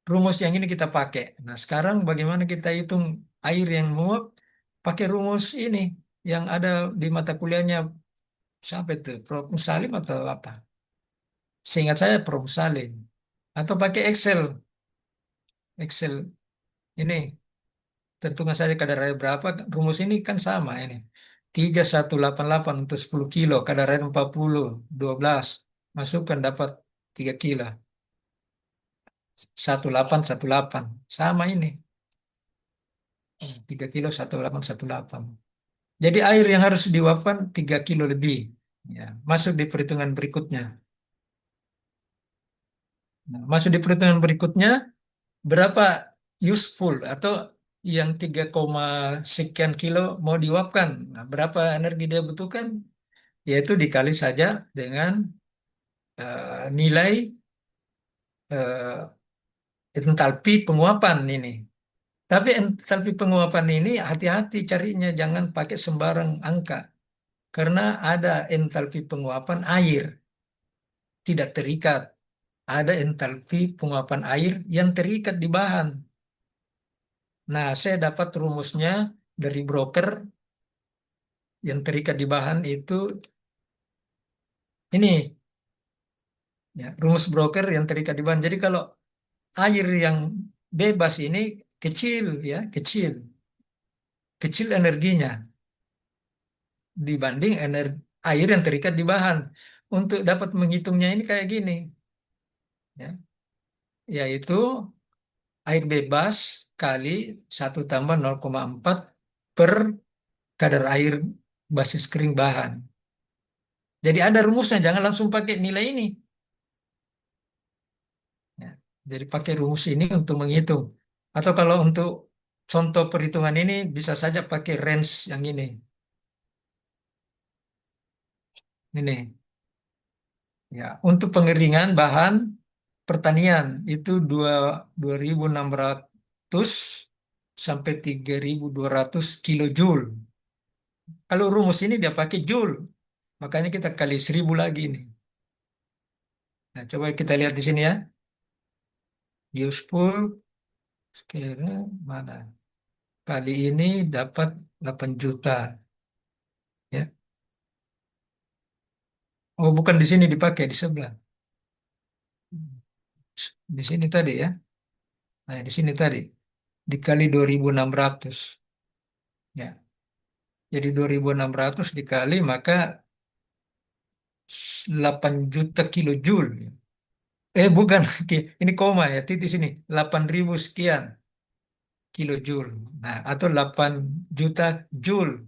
Rumus yang ini kita pakai. Nah, sekarang bagaimana kita hitung air yang menguap pakai rumus ini yang ada di mata kuliahnya siapa itu? Prof. Musalim atau apa? Seingat saya Prof. Musalim. Atau pakai Excel. Excel ini tentukan saja kadar air berapa. Rumus ini kan sama ini. 3188 untuk 10 kilo. Kadar air 40. 12. Masukkan dapat 3 kilo. 1818. Sama ini. 3 kilo 1818. Jadi air yang harus diuapkan 3 kilo lebih. Ya, masuk di perhitungan berikutnya. Nah, masuk di perhitungan berikutnya, berapa useful atau yang 3, sekian kilo mau diuapkan. Nah, berapa energi dia butuhkan? Yaitu dikali saja dengan nilai entalpi penguapan ini. Tapi entalpi penguapan ini hati-hati carinya, jangan pakai sembarang angka. Karena ada entalpi penguapan air tidak terikat. Ada entalpi penguapan air yang terikat di bahan. Nah, saya dapat rumusnya dari broker yang terikat di bahan itu ini. Ya, rumus broker yang terikat di bahan. Jadi kalau air yang bebas ini kecil ya, kecil energinya dibanding air yang terikat di bahan. Untuk dapat menghitungnya ini kayak gini, ya, yaitu air bebas kali 1 tambah 0,4 per kadar air basis kering bahan. Jadi ada rumusnya, jangan langsung pakai nilai ini. Ya, jadi pakai rumus ini untuk menghitung. Atau kalau untuk contoh perhitungan ini bisa saja pakai range yang ini. Ini. Ya, untuk pengeringan bahan pertanian itu 2.600 sampai 3.200 kilojoule. Kalau rumus ini dia pakai joule, makanya kita kali 1.000 lagi ini. Nah, coba kita lihat di sini ya. Useful sekarang mana? Kali ini dapat 8 juta. Ya. Oh, bukan di sini dipakai, di sebelah. Di sini tadi ya. Nah, di sini tadi. Dikali 2.600. Ya. Jadi 2.600 dikali maka 8 juta kilojoule. Bukan. Ini koma ya. Titik sini. 8.000 sekian kilojoule. Nah, atau 8 juta joule.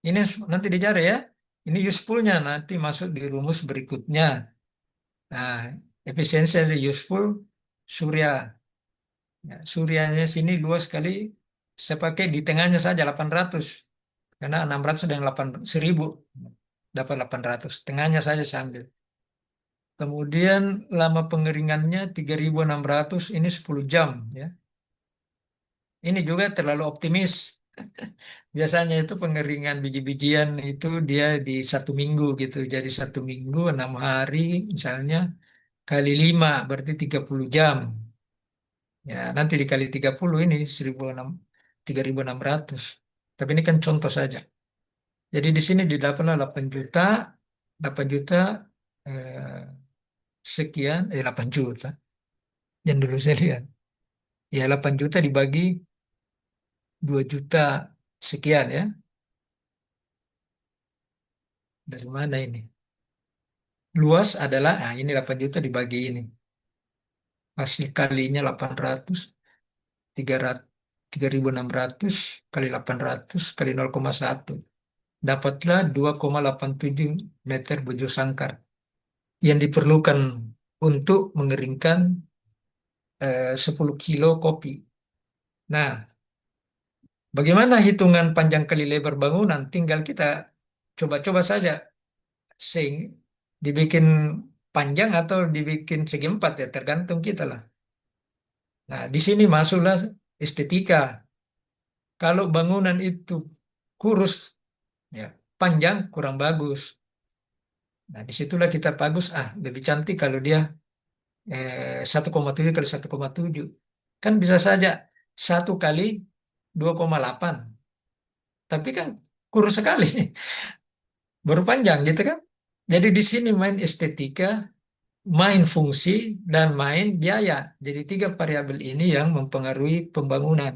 Ini nanti dicari ya. Ini usefulnya nanti masuk di rumus berikutnya. Nah, efisiensi dari useful surya. Ya, suryanya sini luas kali. Saya pakai di tengahnya saja 800. Karena 600 dan 1.000. Dapat 800. Tengahnya saja saya ambil. Kemudian lama pengeringannya 3.600. Ini 10 jam. Ya. Ini juga terlalu optimis. Biasanya itu pengeringan biji-bijian itu dia di 1 minggu gitu. Jadi 1 minggu 6 hari misalnya kali 5 berarti 30 jam. Ya nanti dikali 30 ini 3.600. Tapi ini kan contoh saja. Jadi di sini didapatlah 8 juta, 8 juta eh, sekian, 8 juta. Yang dulu saya lihat. Ya 8 juta dibagi 2 juta sekian ya. Dari mana ini? Luas adalah, nah ini 8 juta dibagi ini. Hasil kalinya 800, 3.600 kali 800 kali 0,1. Dapatlah 2,87 meter bujur sangkar yang diperlukan untuk mengeringkan 10 kilo kopi. Nah, bagaimana hitungan panjang kali lebar bangunan? Tinggal kita coba-coba saja. Dibikin panjang atau dibikin segi empat ya, tergantung kita lah. Nah, di sini masuklah estetika. Kalau bangunan itu kurus, ya panjang kurang bagus. Nah, disitulah kita bagus. Lebih cantik kalau dia 1,7 kali 1,7. Kan bisa saja 1 kali 2,8. Tapi kan kurus sekali. Baru panjang gitu kan. Jadi di sini main estetika, main fungsi, dan main biaya. Jadi 3 variabel ini yang mempengaruhi pembangunan.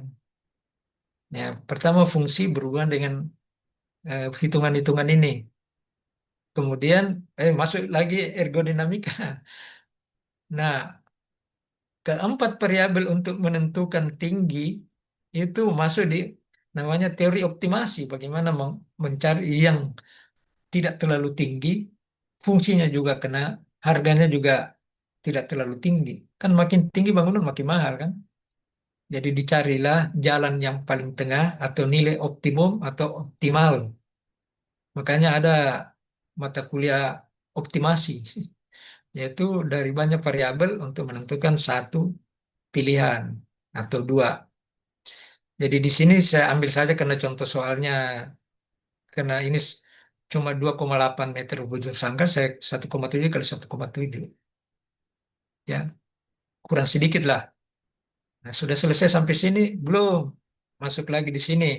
Ya, pertama fungsi berhubungan dengan hitungan-hitungan ini. Kemudian masuk lagi ergodinamika. Nah, keempat variabel untuk menentukan tinggi itu masuk di namanya teori optimasi. Bagaimana mencari yang tidak terlalu tinggi, fungsinya juga kena, harganya juga tidak terlalu tinggi. Kan makin tinggi bangunan makin mahal kan. Jadi dicarilah jalan yang paling tengah atau nilai optimum atau optimal. Makanya ada mata kuliah optimasi, yaitu dari banyak variabel untuk menentukan satu pilihan atau dua. Jadi di sini saya ambil saja karena contoh soalnya, karena ini cuma 2,8 meter bujur sangkar, saya 1,7 kali 1,7. Ya, kurang sedikit lah. Nah, sudah selesai sampai sini? Belum. Masuk lagi di sini.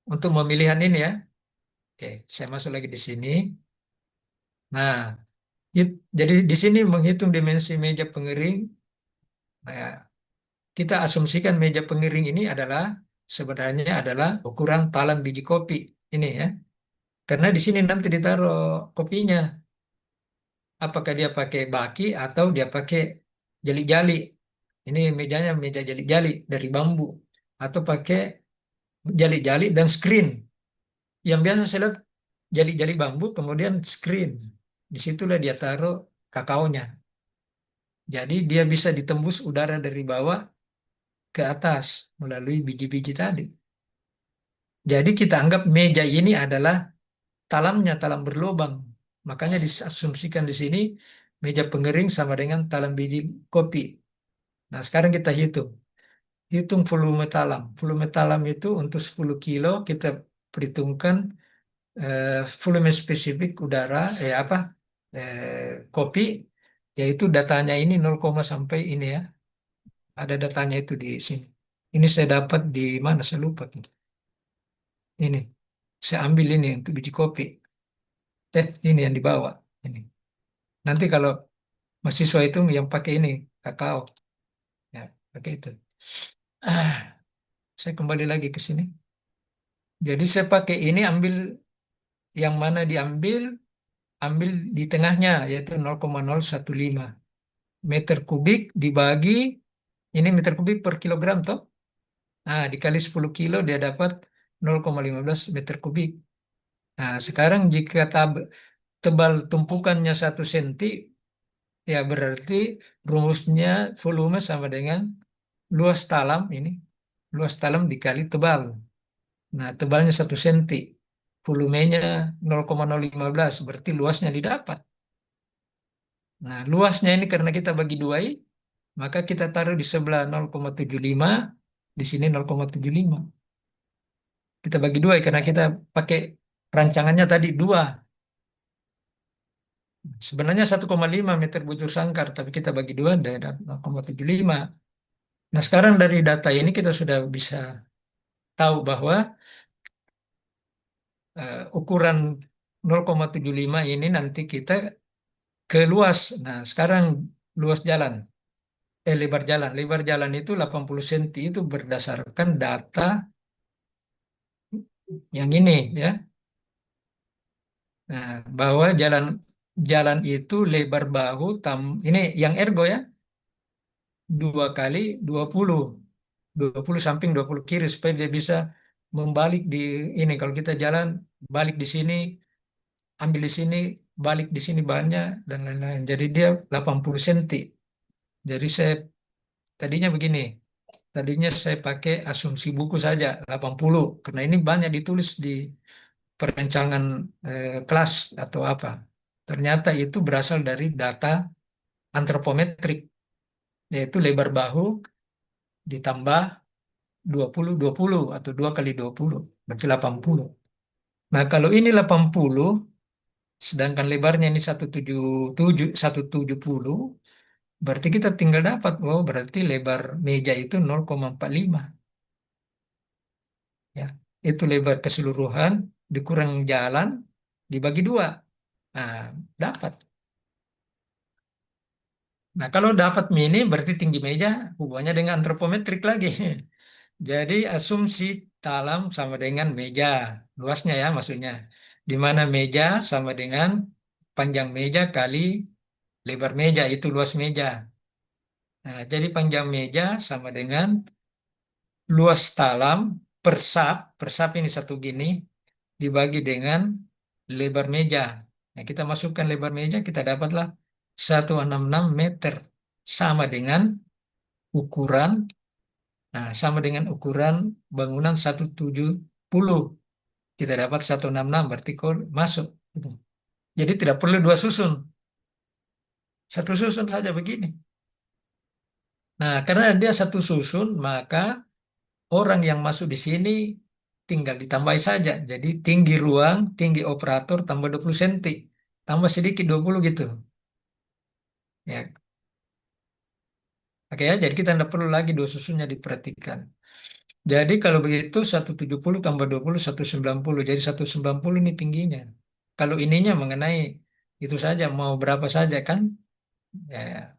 Untuk pemilihan ini ya. Oke, saya masuk lagi di sini. Nah, Jadi di sini menghitung dimensi meja pengering. Nah, kita asumsikan meja pengering ini sebenarnya adalah ukuran talam biji kopi ini ya. Karena di sini nanti ditaruh kopinya. Apakah dia pakai baki atau dia pakai jali-jali. Ini mejanya meja jali-jali dari bambu. Atau pakai jali-jali dan screen. Yang biasa saya lihat jali-jali bambu kemudian screen. Disitulah dia taruh kakaonya. Jadi dia bisa ditembus udara dari bawah ke atas melalui biji-biji tadi. Jadi kita anggap meja ini adalah talamnya, talam berlubang. Makanya diasumsikan di sini meja pengering sama dengan talam biji kopi. Nah, sekarang kita hitung. Hitung volume talam. Volume talam itu untuk 10 kilo kita perhitungkan volume spesifik udara, kopi, yaitu datanya ini 0, sampai ini ya. Ada datanya itu di sini. Ini saya dapat di mana, saya lupa. Ini, saya ambil ini untuk biji kopi. Ini yang dibawa. Ini. Nanti kalau mahasiswa itu yang pakai ini, kakao. Ya, pakai itu. Saya kembali lagi ke sini. Jadi saya pakai ini, ambil yang mana diambil, ambil di tengahnya, yaitu 0,015 meter kubik dibagi, ini meter kubik per kilogram toh. Nah, dikali 10 kilo dia dapat 0,15 meter kubik. Nah, sekarang jika tebal tumpukannya 1 senti, ya berarti rumusnya volume sama dengan luas talam ini. Luas talam dikali tebal. Nah, tebalnya 1 senti. Volumenya 0,015, berarti luasnya didapat. Nah, luasnya ini karena kita bagi duai, maka kita taruh di sebelah 0,75, di sini 0,75. Kita bagi dua karena kita pakai rancangannya tadi 2. Sebenarnya 1,5 meter bujur sangkar, tapi kita bagi 2 dari 0,75. Nah, sekarang dari data ini kita sudah bisa tahu bahwa ukuran 0,75 ini nanti kita ke luas. Nah, sekarang luas jalan, lebar jalan. Lebar jalan itu 80 cm itu berdasarkan data yang ini ya. Nah, bahwa jalan itu lebar bahu ini yang ergo ya, 2 kali 20. 20 samping 20 kiri supaya dia bisa membalik di ini. Kalau kita jalan balik di sini, ambil di sini, balik di sini bahannya dan lain-lain. Jadi dia 80 cm. Jadi saya tadinya begini. Tadinya saya pakai asumsi buku saja 80 karena ini banyak ditulis di perancangan kelas atau apa. Ternyata itu berasal dari data antropometrik, yaitu lebar bahu ditambah 20 atau 2 kali 20, berarti 80. Nah, kalau ini 80, sedangkan lebarnya ini 170, berarti kita tinggal dapat, berarti lebar meja itu 0,45. Ya, itu lebar keseluruhan dikurang jalan dibagi 2. Nah, dapat. Nah, kalau dapat mini berarti tinggi meja hubungannya dengan antropometrik lagi. Jadi asumsi talam sama dengan meja, luasnya ya maksudnya. Di mana meja sama dengan panjang meja kali lebar meja, itu luas meja. Nah, jadi panjang meja sama dengan luas talam per sap ini satu gini, dibagi dengan lebar meja. Nah, kita masukkan lebar meja, kita dapatlah 166 meter. Sama dengan ukuran, sama dengan ukuran bangunan 170. Kita dapat 166, berarti masuk. Jadi tidak perlu 2 susun. 1 susun saja begini. Nah, karena dia 1 susun, maka orang yang masuk di sini tinggal ditambah saja. Jadi tinggi ruang, tinggi operator tambah 20 cm. Tambah sedikit 20 gitu. Ya. Oke ya, jadi kita tidak perlu lagi 2 susunnya diperhatikan. Jadi kalau begitu 170 tambah 20, 190. Jadi 190 ini tingginya. Kalau ininya mengenai Itu saja, mau berapa saja kan,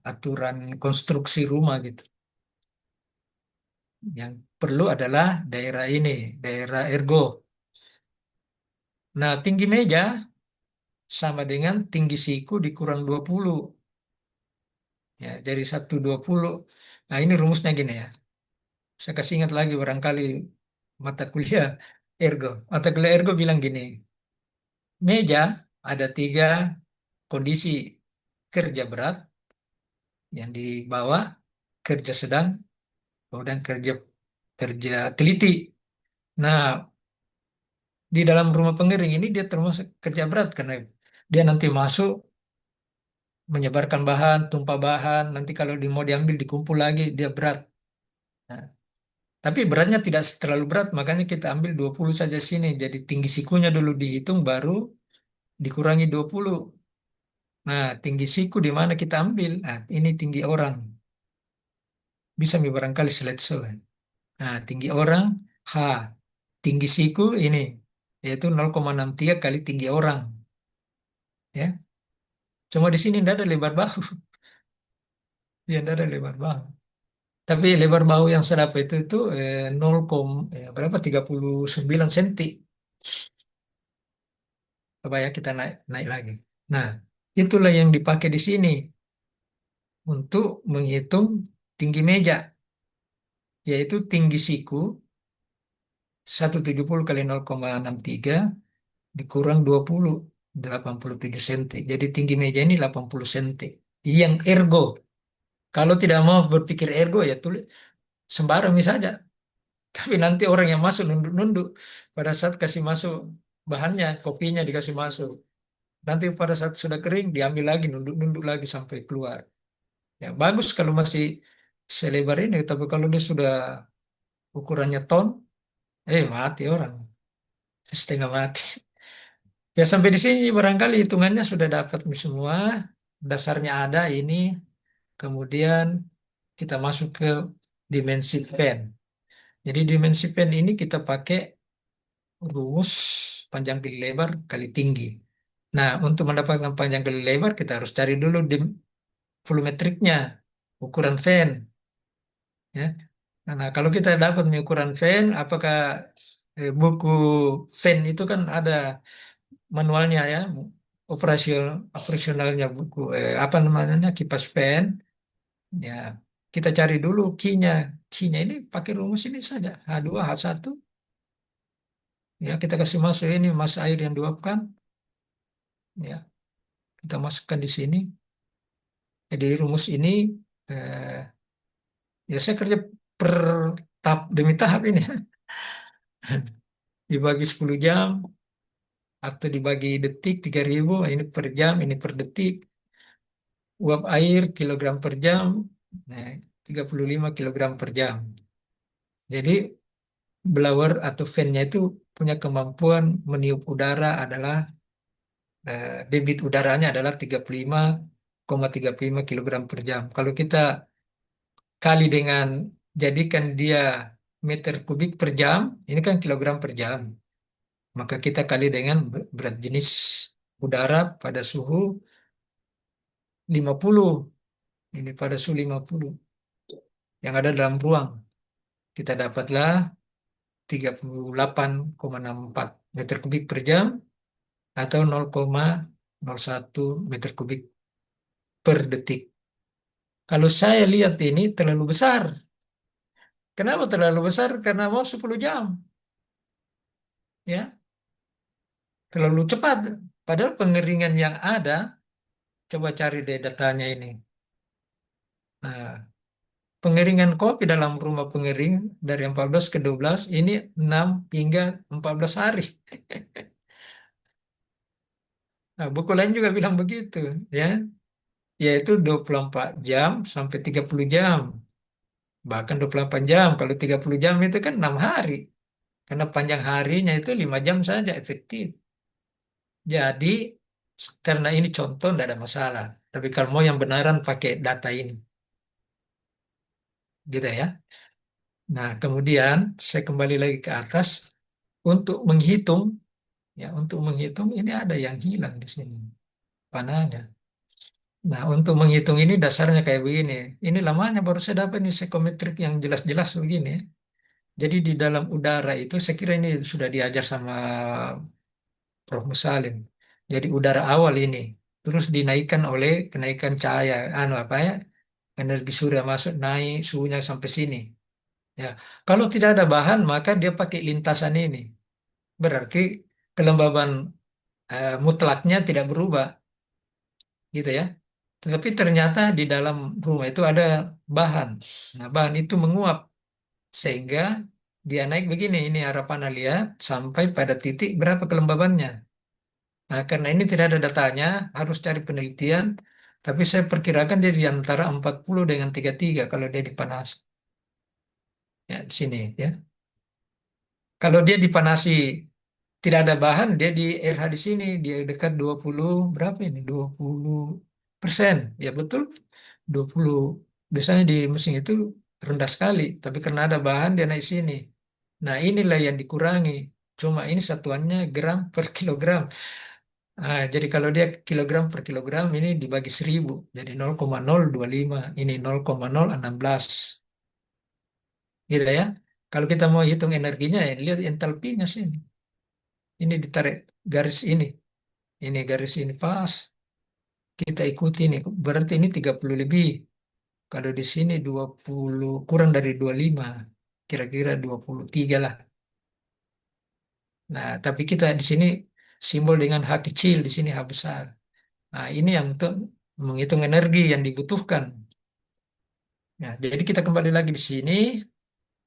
aturan konstruksi rumah gitu. Yang perlu adalah daerah ini, daerah ergo. Nah, tinggi meja sama dengan tinggi siku dikurang 20. Ya, dari 120. Nah, ini rumusnya gini ya. Saya kasih ingat lagi barangkali mata kuliah ergo. Mata kuliah ergo bilang gini, meja ada 3 kondisi: kerja berat yang di bawah, kerja sedang, kemudian kerja kerja teliti. Nah, di dalam rumah pengering ini dia termasuk kerja berat karena dia nanti masuk menyebarkan bahan, tumpah bahan, nanti kalau mau diambil dikumpul lagi, dia berat. Nah, tapi beratnya tidak terlalu berat, makanya kita ambil 20 saja sini. Jadi tinggi sikunya dulu dihitung, baru dikurangi 20. Nah, tinggi siku di mana kita ambil? Nah, ini tinggi orang. Bisa mi barangkali slide show. Nah, tinggi orang, H. Tinggi siku ini, yaitu 0,63 kali tinggi orang. Ya, cuma di sini tidak ada lebar bahu. Ya, tidak ada lebar bahu. Tapi lebar bahu yang saya dapat itu 0, berapa? 39 cm. Coba ya kita naik naik lagi. Nah, itulah yang dipakai di sini untuk menghitung tinggi meja, yaitu tinggi siku 170 kali 0,63 dikurang 20, 87 cm. Jadi tinggi meja ini 80 cm. Yang ergo. Kalau tidak mau berpikir ergo ya tulis sembarang saja. Tapi nanti orang yang masuk nunduk-nunduk pada saat kasih masuk bahannya, kopinya dikasih masuk. Nanti pada saat sudah kering diambil lagi, nunduk-nunduk lagi sampai keluar. Ya bagus kalau masih selebar ini, tapi kalau dia sudah ukurannya ton, mati orang, setengah mati. Ya sampai di sini barangkali hitungannya sudah dapat semua, dasarnya ada ini, kemudian kita masuk ke dimensi fan. Jadi dimensi fan ini kita pakai rumus panjang kali lebar kali tinggi. Nah, untuk mendapatkan panjang kali lebar kita harus cari dulu volumetriknya, ukuran fan. Ya. Nah, kalau kita dapat ukuran fan, apakah buku fan itu kan ada manualnya ya, operasionalnya buku apa namanya kipas fan. Ya, kita cari dulu key-nya. Key-nya ini pakai rumus ini saja, H2 H1. Ya, kita kasih masuk ini massa air yang diuapkan. Ya, kita masukkan di sini. Jadi rumus ini eh, ya saya kerja per tahap demi tahap ini. Dibagi 10 jam atau dibagi detik 3000, ini per jam, ini per detik. Uap air kilogram per jam, nah, 35 kilogram per jam. Jadi blower atau fan-nya itu punya kemampuan meniup udara adalah debit udaranya adalah 35,35 kilogram per jam. Kalau kita kali dengan jadikan dia meter kubik per jam, ini kan kilogram per jam. Maka kita kali dengan berat jenis udara pada suhu 50. Ini pada suhu 50 yang ada dalam ruang. Kita dapatlah 38,64 meter kubik per jam atau 0,01 meter kubik per detik. Kalau saya lihat ini terlalu besar. Kenapa terlalu besar? Karena mau 10 jam. Ya, terlalu cepat. Padahal pengeringan yang ada, coba cari deh datanya ini. Nah, pengeringan kopi dalam rumah pengering dari 14 ke 12 ini 6 hingga 14 hari. Nah, buku lain juga bilang begitu, ya. Yaitu 24 jam sampai 30 jam. Bahkan 28 jam. Kalau 30 jam itu kan 6 hari. Karena panjang harinya itu 5 jam saja efektif. Jadi, karena ini contoh tidak ada masalah. Tapi kalau mau yang benaran pakai data ini. Gitu ya. Nah, kemudian saya kembali lagi ke atas. Untuk menghitung, ya untuk menghitung ini ada yang hilang di sini. panahnya. Nah, untuk menghitung ini dasarnya kayak begini. Ini lamanya baru saya dapat nih psikometrik yang jelas-jelas begini. Jadi di dalam udara itu saya kira ini sudah diajar sama Prof. Musalim. Jadi udara awal ini terus dinaikkan oleh kenaikan cahaya, apa ya, energi surya masuk naik suhunya sampai sini. Ya, kalau tidak ada bahan maka dia pakai lintasan ini. Berarti kelembaban mutlaknya tidak berubah, gitu ya. Tetapi ternyata di dalam rumah itu ada bahan. Nah, bahan itu menguap sehingga dia naik begini. Ini arah panah lihat sampai pada titik berapa kelembabannya. Nah, karena ini tidak ada datanya, harus cari penelitian. Tapi saya perkirakan dia di antara 40 dengan 33 kalau dia dipanas. Ya, di sini ya. Kalau dia dipanasi tidak ada bahan, dia di RH di sini, dia dekat 20 berapa ini? 20%. Ya betul, 20. Biasanya di mesin itu rendah sekali, tapi karena ada bahan dia naik sini. Nah, inilah yang dikurangi. Cuma ini satuannya gram per kilogram. Jadi kalau dia kilogram per kilogram ini dibagi 1000, jadi 0,025, ini 0,016. Gitu ya. Kalau kita mau hitung energinya, ya lihat entalpinya sini. Ini ditarik garis ini. Ini garis ini pas. Kita ikuti ini. Berarti ini 30 lebih. Kalau di sini 20 kurang dari 25. Kira-kira 23 lah. Nah, tapi kita di sini simbol dengan H kecil, di sini H besar. Nah, ini yang untuk menghitung energi yang dibutuhkan. Nah, jadi kita kembali lagi di sini.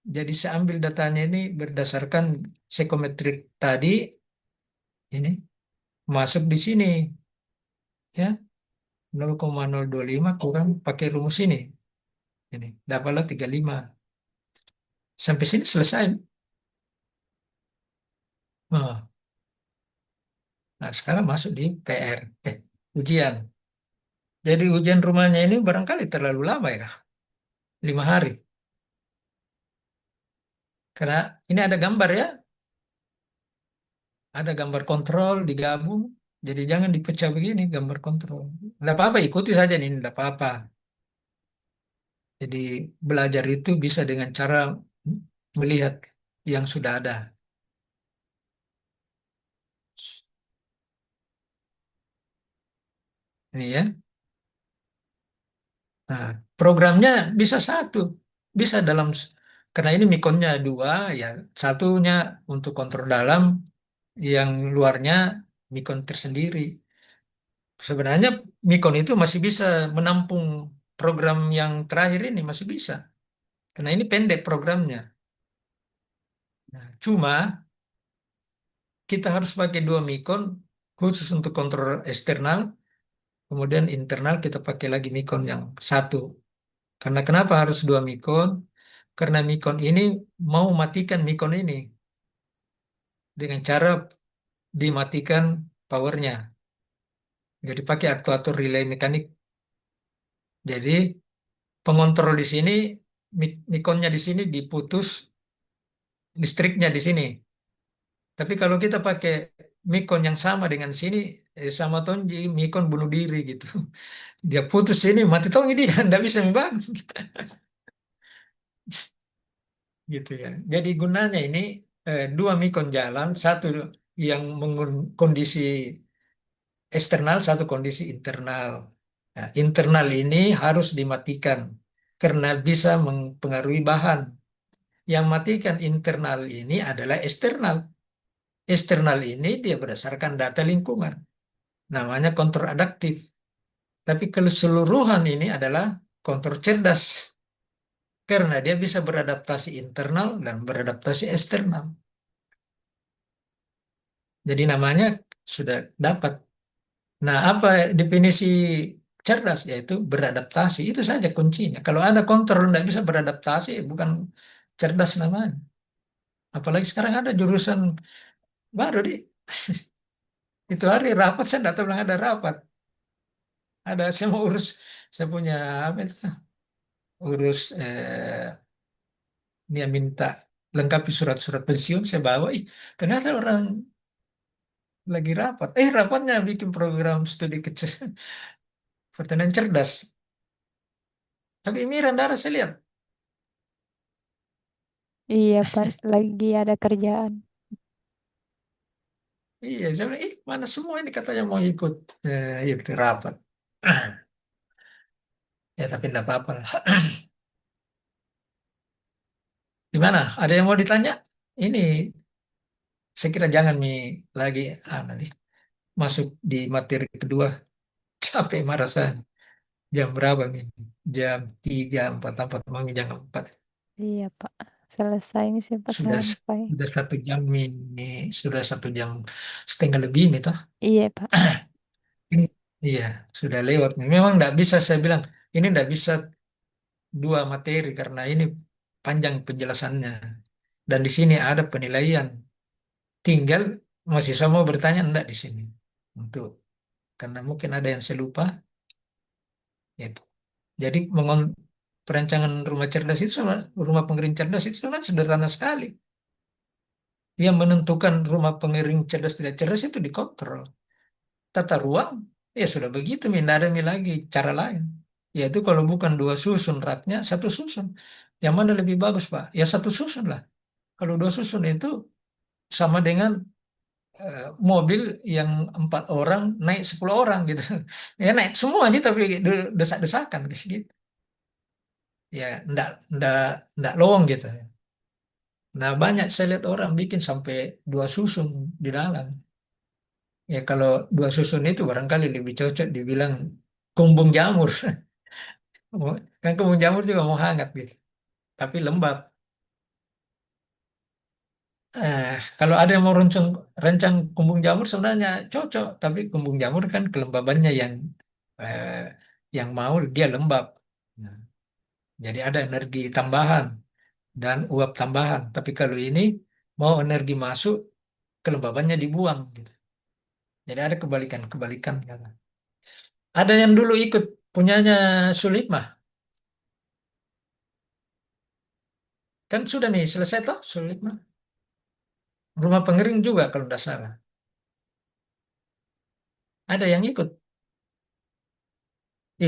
Jadi saya ambil datanya ini berdasarkan psikometrik tadi. Ini masuk di sini. Ya, 0,025 kurang pakai rumus ini. Ini dapatlah 35. Sampai sini selesai. Nah, sekarang masuk di PR, ujian. Jadi ujian rumahnya ini barangkali terlalu lama ya, 5 hari. Karena ini ada gambar ya, ada gambar kontrol digabung. Jadi jangan dipecah begini gambar kontrol. Tidak apa-apa, ikuti saja ini, tidak apa-apa. Jadi belajar itu bisa dengan cara melihat yang sudah ada. Ini ya. Nah, programnya bisa satu, bisa dalam karena ini mikonnya dua, ya satunya untuk kontrol dalam, yang luarnya mikon tersendiri. Sebenarnya mikon itu masih bisa menampung program yang terakhir ini masih bisa, karena ini pendek programnya. Nah, cuma kita harus pakai dua mikon khusus untuk kontrol eksternal, kemudian internal kita pakai lagi mikon yang satu. Karena kenapa harus dua mikon? Karena mikon ini mau matikan mikon ini dengan cara dimatikan powernya. Jadi pakai aktuator relay mekanik. Jadi pengontrol di sini, mikonnya di sini diputus listriknya di sini. Tapi kalau kita pakai mikon yang sama dengan sini, sama tonji mikon bunuh diri gitu. Dia putus sini, mati tongi dia, tidak bisa membangun. Gitu ya. Jadi gunanya ini dua mikon jalan, satu yang kondisi eksternal, satu kondisi internal. Nah, internal ini harus dimatikan karena bisa mempengaruhi bahan. Yang matikan internal ini adalah eksternal. Eksternal ini dia berdasarkan data lingkungan. Namanya kontrol adaptif. Tapi keseluruhan ini adalah kontrol cerdas. Karena dia bisa beradaptasi internal dan beradaptasi eksternal. Jadi namanya sudah dapat. Nah, apa definisi cerdas? Yaitu beradaptasi. Itu saja kuncinya. Kalau ada kontrol tidak bisa beradaptasi, bukan cerdas namanya. Apalagi sekarang ada jurusan baru di itu hari rapat, saya tidak tahu bilang ada rapat. Ada, saya mau urus, saya punya apa itu, urus dia minta lengkapi surat-surat pensiun, saya bawa. Ternyata orang lagi rapat. Rapatnya bikin program studi kecil pertanian cerdas. Tapi Mira ndak ada saya lihat. Iya, Pak, lagi ada kerjaan. Iya, saya bilang, mana semua ini katanya mau ikut itu rapat. Ya, tapi enggak apa-apa lah. Gimana? Ada yang mau ditanya? Ini saya kira jangan lagi nih, masuk di materi kedua. Capek marah saya. Jam berapa nih? Jam 3.44. Mami jangan 4. Iya, Pak. Selesai ini siapa Sudah sampai. sudah 1 jam ini. Sudah 1 jam setengah lebih nih toh. Iya, Pak. Iya, sudah lewat nih. Memang enggak bisa saya bilang. Ini enggak bisa 2 materi karena ini panjang penjelasannya. Dan di sini ada penilaian. Tinggal mahasiswa mau bertanya enggak di sini. Untuk karena mungkin ada yang saya lupa. Itu. Jadi perancangan rumah cerdas itu rumah pengering cerdas itu sebenarnya sederhana sekali. Yang menentukan rumah pengering cerdas tidak cerdas itu dikontrol. Tata ruang ya sudah begitu, tidak ada lagi cara lain. Yaitu kalau bukan 2 susun raknya, 1 susun. Yang mana lebih bagus, Pak? Ya 1 susun lah. Kalau 2 susun itu sama dengan mobil yang 4 orang naik 10 orang gitu. Ya naik semua aja tapi desak-desakan gitu. Ya ndak lowong gitu. Nah banyak saya lihat orang bikin sampai 2 susun di dalam. Ya kalau 2 susun itu barangkali lebih cocok dibilang kumbung jamur. Kan kumbung jamur juga mau hangat gitu. Tapi lembab. Kalau ada yang mau rancang kumbung jamur sebenarnya cocok. Tapi kumbung jamur kan kelembabannya eh, yang mau dia lembab. Nah, jadi ada energi tambahan dan uap tambahan. Tapi kalau ini mau energi masuk, kelembabannya dibuang gitu. Jadi ada kebalikan-kebalikan. Ada yang dulu ikut punyanya Sulikmah. Kan sudah nih selesai toh Sulikmah. Rumah pengering juga kalau tidak salah. Ada yang ikut.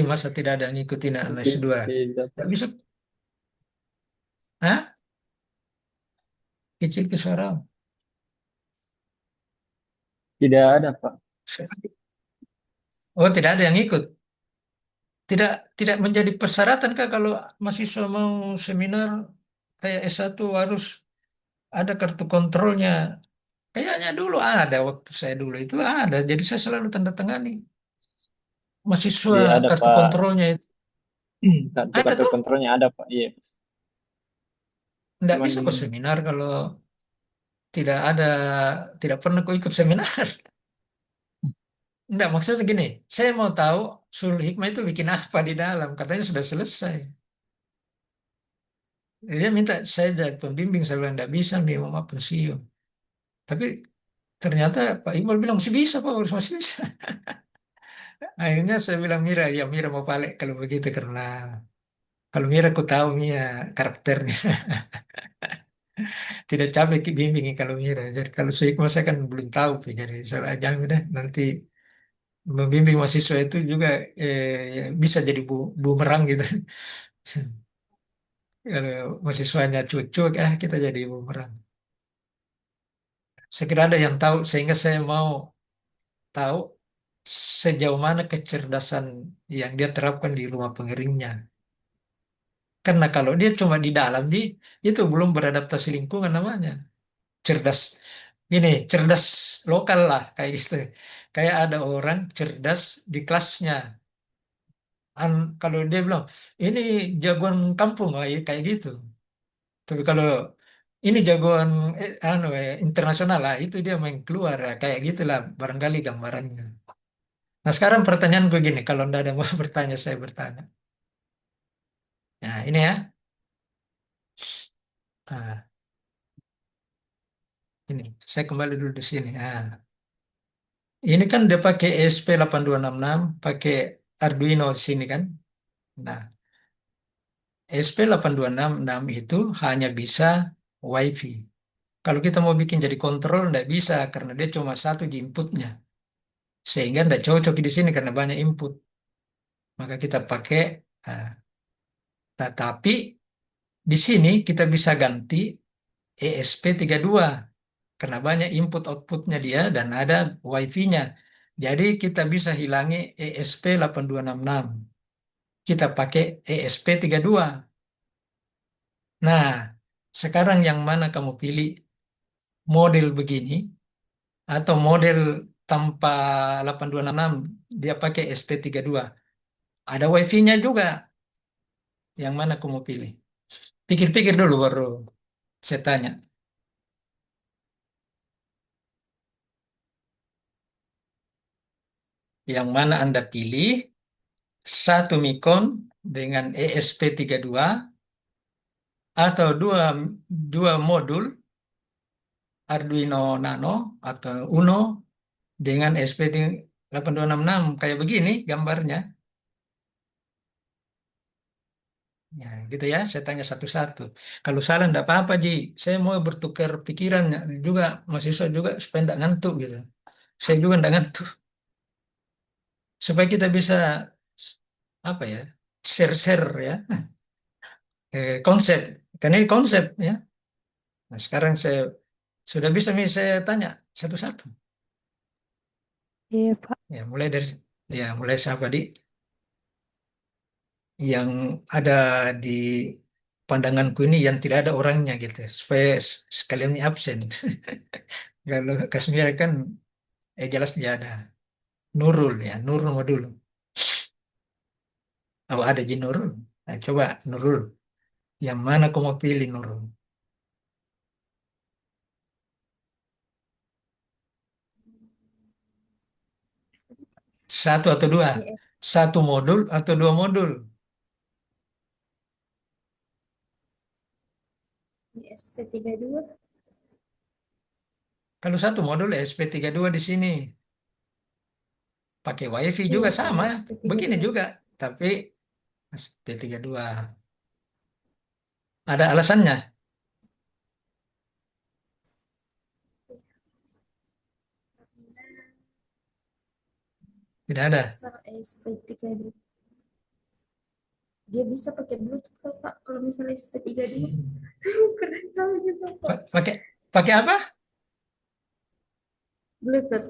Masa tidak ada yang ngikutin anak S2? Tidak, Tidak Pak. bisa. Hah? Kecil ke suara. Tidak ada, Pak. Oh, tidak ada yang ikut. Tidak tidak menjadi persyaratan kah kalau mahasiswa mau seminar kayak S1 harus ada kartu kontrolnya. Kayaknya dulu ada waktu saya dulu itu ada. Jadi saya selalu tanda tangani. Mahasiswa Iya, ada, kartu Pak. kontrolnya itu Kartu ada kartu tuh. kontrolnya ada, Pak. Iya. Nggak Cuman bisa kok seminar kalau tidak ada, tidak pernah kok ikut seminar. Nggak, maksudnya gini, saya mau tahu Sul Hikmah itu bikin apa di dalam. Katanya sudah selesai. Dia minta saya jadi pembimbing, saya bilang nggak bisa nih, mama pensiun. Tapi ternyata Pak Iqbal bilang masih bisa Pak, harus masih bisa. Akhirnya saya bilang Mira, ya Mira mau balik kalau begitu karena kalau Mira aku tahu Mira karakternya tidak capek bimbing kalau Mira. Jadi kalau Hikmah saya kan belum tahu, jadi saya jangan deh nanti membimbing mahasiswa itu juga bisa jadi bumerang gitu. Kalau mahasiswanya cuek-cuek, kita jadi bumerang. Saya kira ada yang tahu, sehingga saya mau tahu sejauh mana kecerdasan yang dia terapkan di rumah pengiringnya. Karena kalau dia cuma di dalam, itu belum beradaptasi lingkungan namanya. Cerdas, ini cerdas lokal lah, kayak gitu. Kayak ada orang cerdas di kelasnya. Kalau dia bilang, ini jagoan kampung, kayak gitu. Tapi kalau ini jagoan internasional lah, itu dia main keluar kayak gitulah barangkali gambarannya. Nah sekarang pertanyaan gue gini, kalau anda ada yang mau bertanya saya bertanya. Nah ini ya, nah, ini saya kembali dulu di sini. Nah, ini kan dia pakai ESP8266, pakai Arduino di sini kan. Nah ESP8266 itu hanya bisa WiFi. Kalau kita mau bikin jadi kontrol, tidak bisa karena dia cuma satu di inputnya. Sehingga tidak cocok di sini karena banyak input. Maka kita pakai, nah, tetapi di sini kita bisa ganti ESP32 karena banyak input outputnya dia dan ada WiFi-nya. Jadi kita bisa hilangi ESP8266. Kita pakai ESP32. Nah, sekarang yang mana kamu pilih? Model begini atau model tanpa 8266 dia pakai SP32. Ada WiFi-nya juga. Yang mana kamu pilih? Pikir-pikir dulu baru saya tanya. Yang mana Anda pilih? Satu Micron dengan ESP32 atau dua modul Arduino Nano atau Uno dengan SP8266 kayak begini gambarnya. Ya, gitu ya, saya tanya satu-satu. Kalau salah enggak apa-apa, Ji. Saya mau bertukar pikiran juga, mahasiswa juga, supaya enggak ngantuk gitu. Saya juga enggak ngantuk. Supaya kita bisa, apa ya, share-share ya, konsep. Karena ini konsep ya. Nah, sekarang saya sudah bisa nih saya tanya satu-satu. Iya, Pak. Mulai siapa, Di? Yang ada di pandanganku ini yang tidak ada orangnya gitu, supaya sekalian ini absen. Kalau Kasmir kan jelas dia ada. Nurul ya, Nurul mau dulu. Oh ada Ji Nurul. Nah, coba Nurul, yang mana kau mau pilih Nurul? Satu atau dua? IF, Satu modul atau dua modul? ISP32. Kalau satu modul SP32 di sini. Pakai WiFi Iya, juga Pak, sama, begini ISP32. juga, tapi SP32. Ada alasannya? Tidak ada. Pasar ISP32. Dia bisa pakai Bluetooth kan, Pak, kalau misalnya ISP32. Keren tahu juga, Pak. Pakai pakai apa? Bluetooth.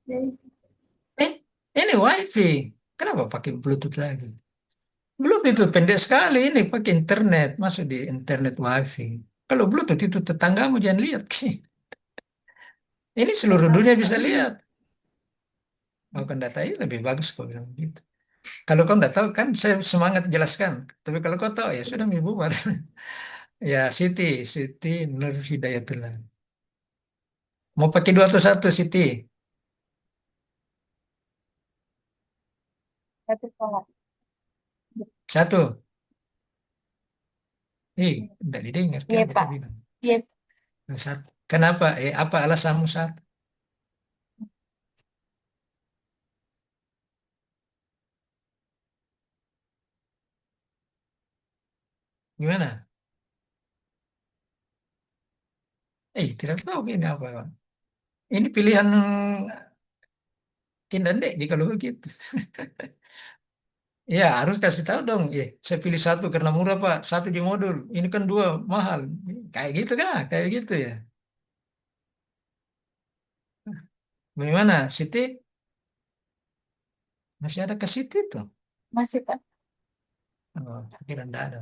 Jadi, Ini WiFi. Kenapa pakai Bluetooth lagi? Bluetooth itu pendek sekali, ini pakai internet, masuk di internet WiFi. Kalau Bluetooth itu tetanggamu jangan lihat. Ini seluruh tahu, dunia Pak. bisa lihat. Oh, kan data ini lebih bagus kau bilang begitu. Kalau kau tidak tahu kan saya semangat jelaskan. Tapi kalau kau tahu ya sudah bubar. Ya Siti Nur Hidayatullah. Mau pakai dua atau satu Siti? Satu, Pak. Satu. Tidak didengar Iya, kan Pak. kau bilang. Iya. Satu. Kenapa? Apa alasanmu satu? Gimana? Tidak tahu ini apa. Ini pilihan Kindandek di kalau begitu. Ya harus kasih tahu dong. Saya pilih satu karena murah Pak. Satu di modul. Ini kan dua mahal. Kayak gitu kan? Kayak gitu ya. Bagaimana? Siti? Masih ada ke Siti tuh? Masih, Pak. Oh, kira enggak ada.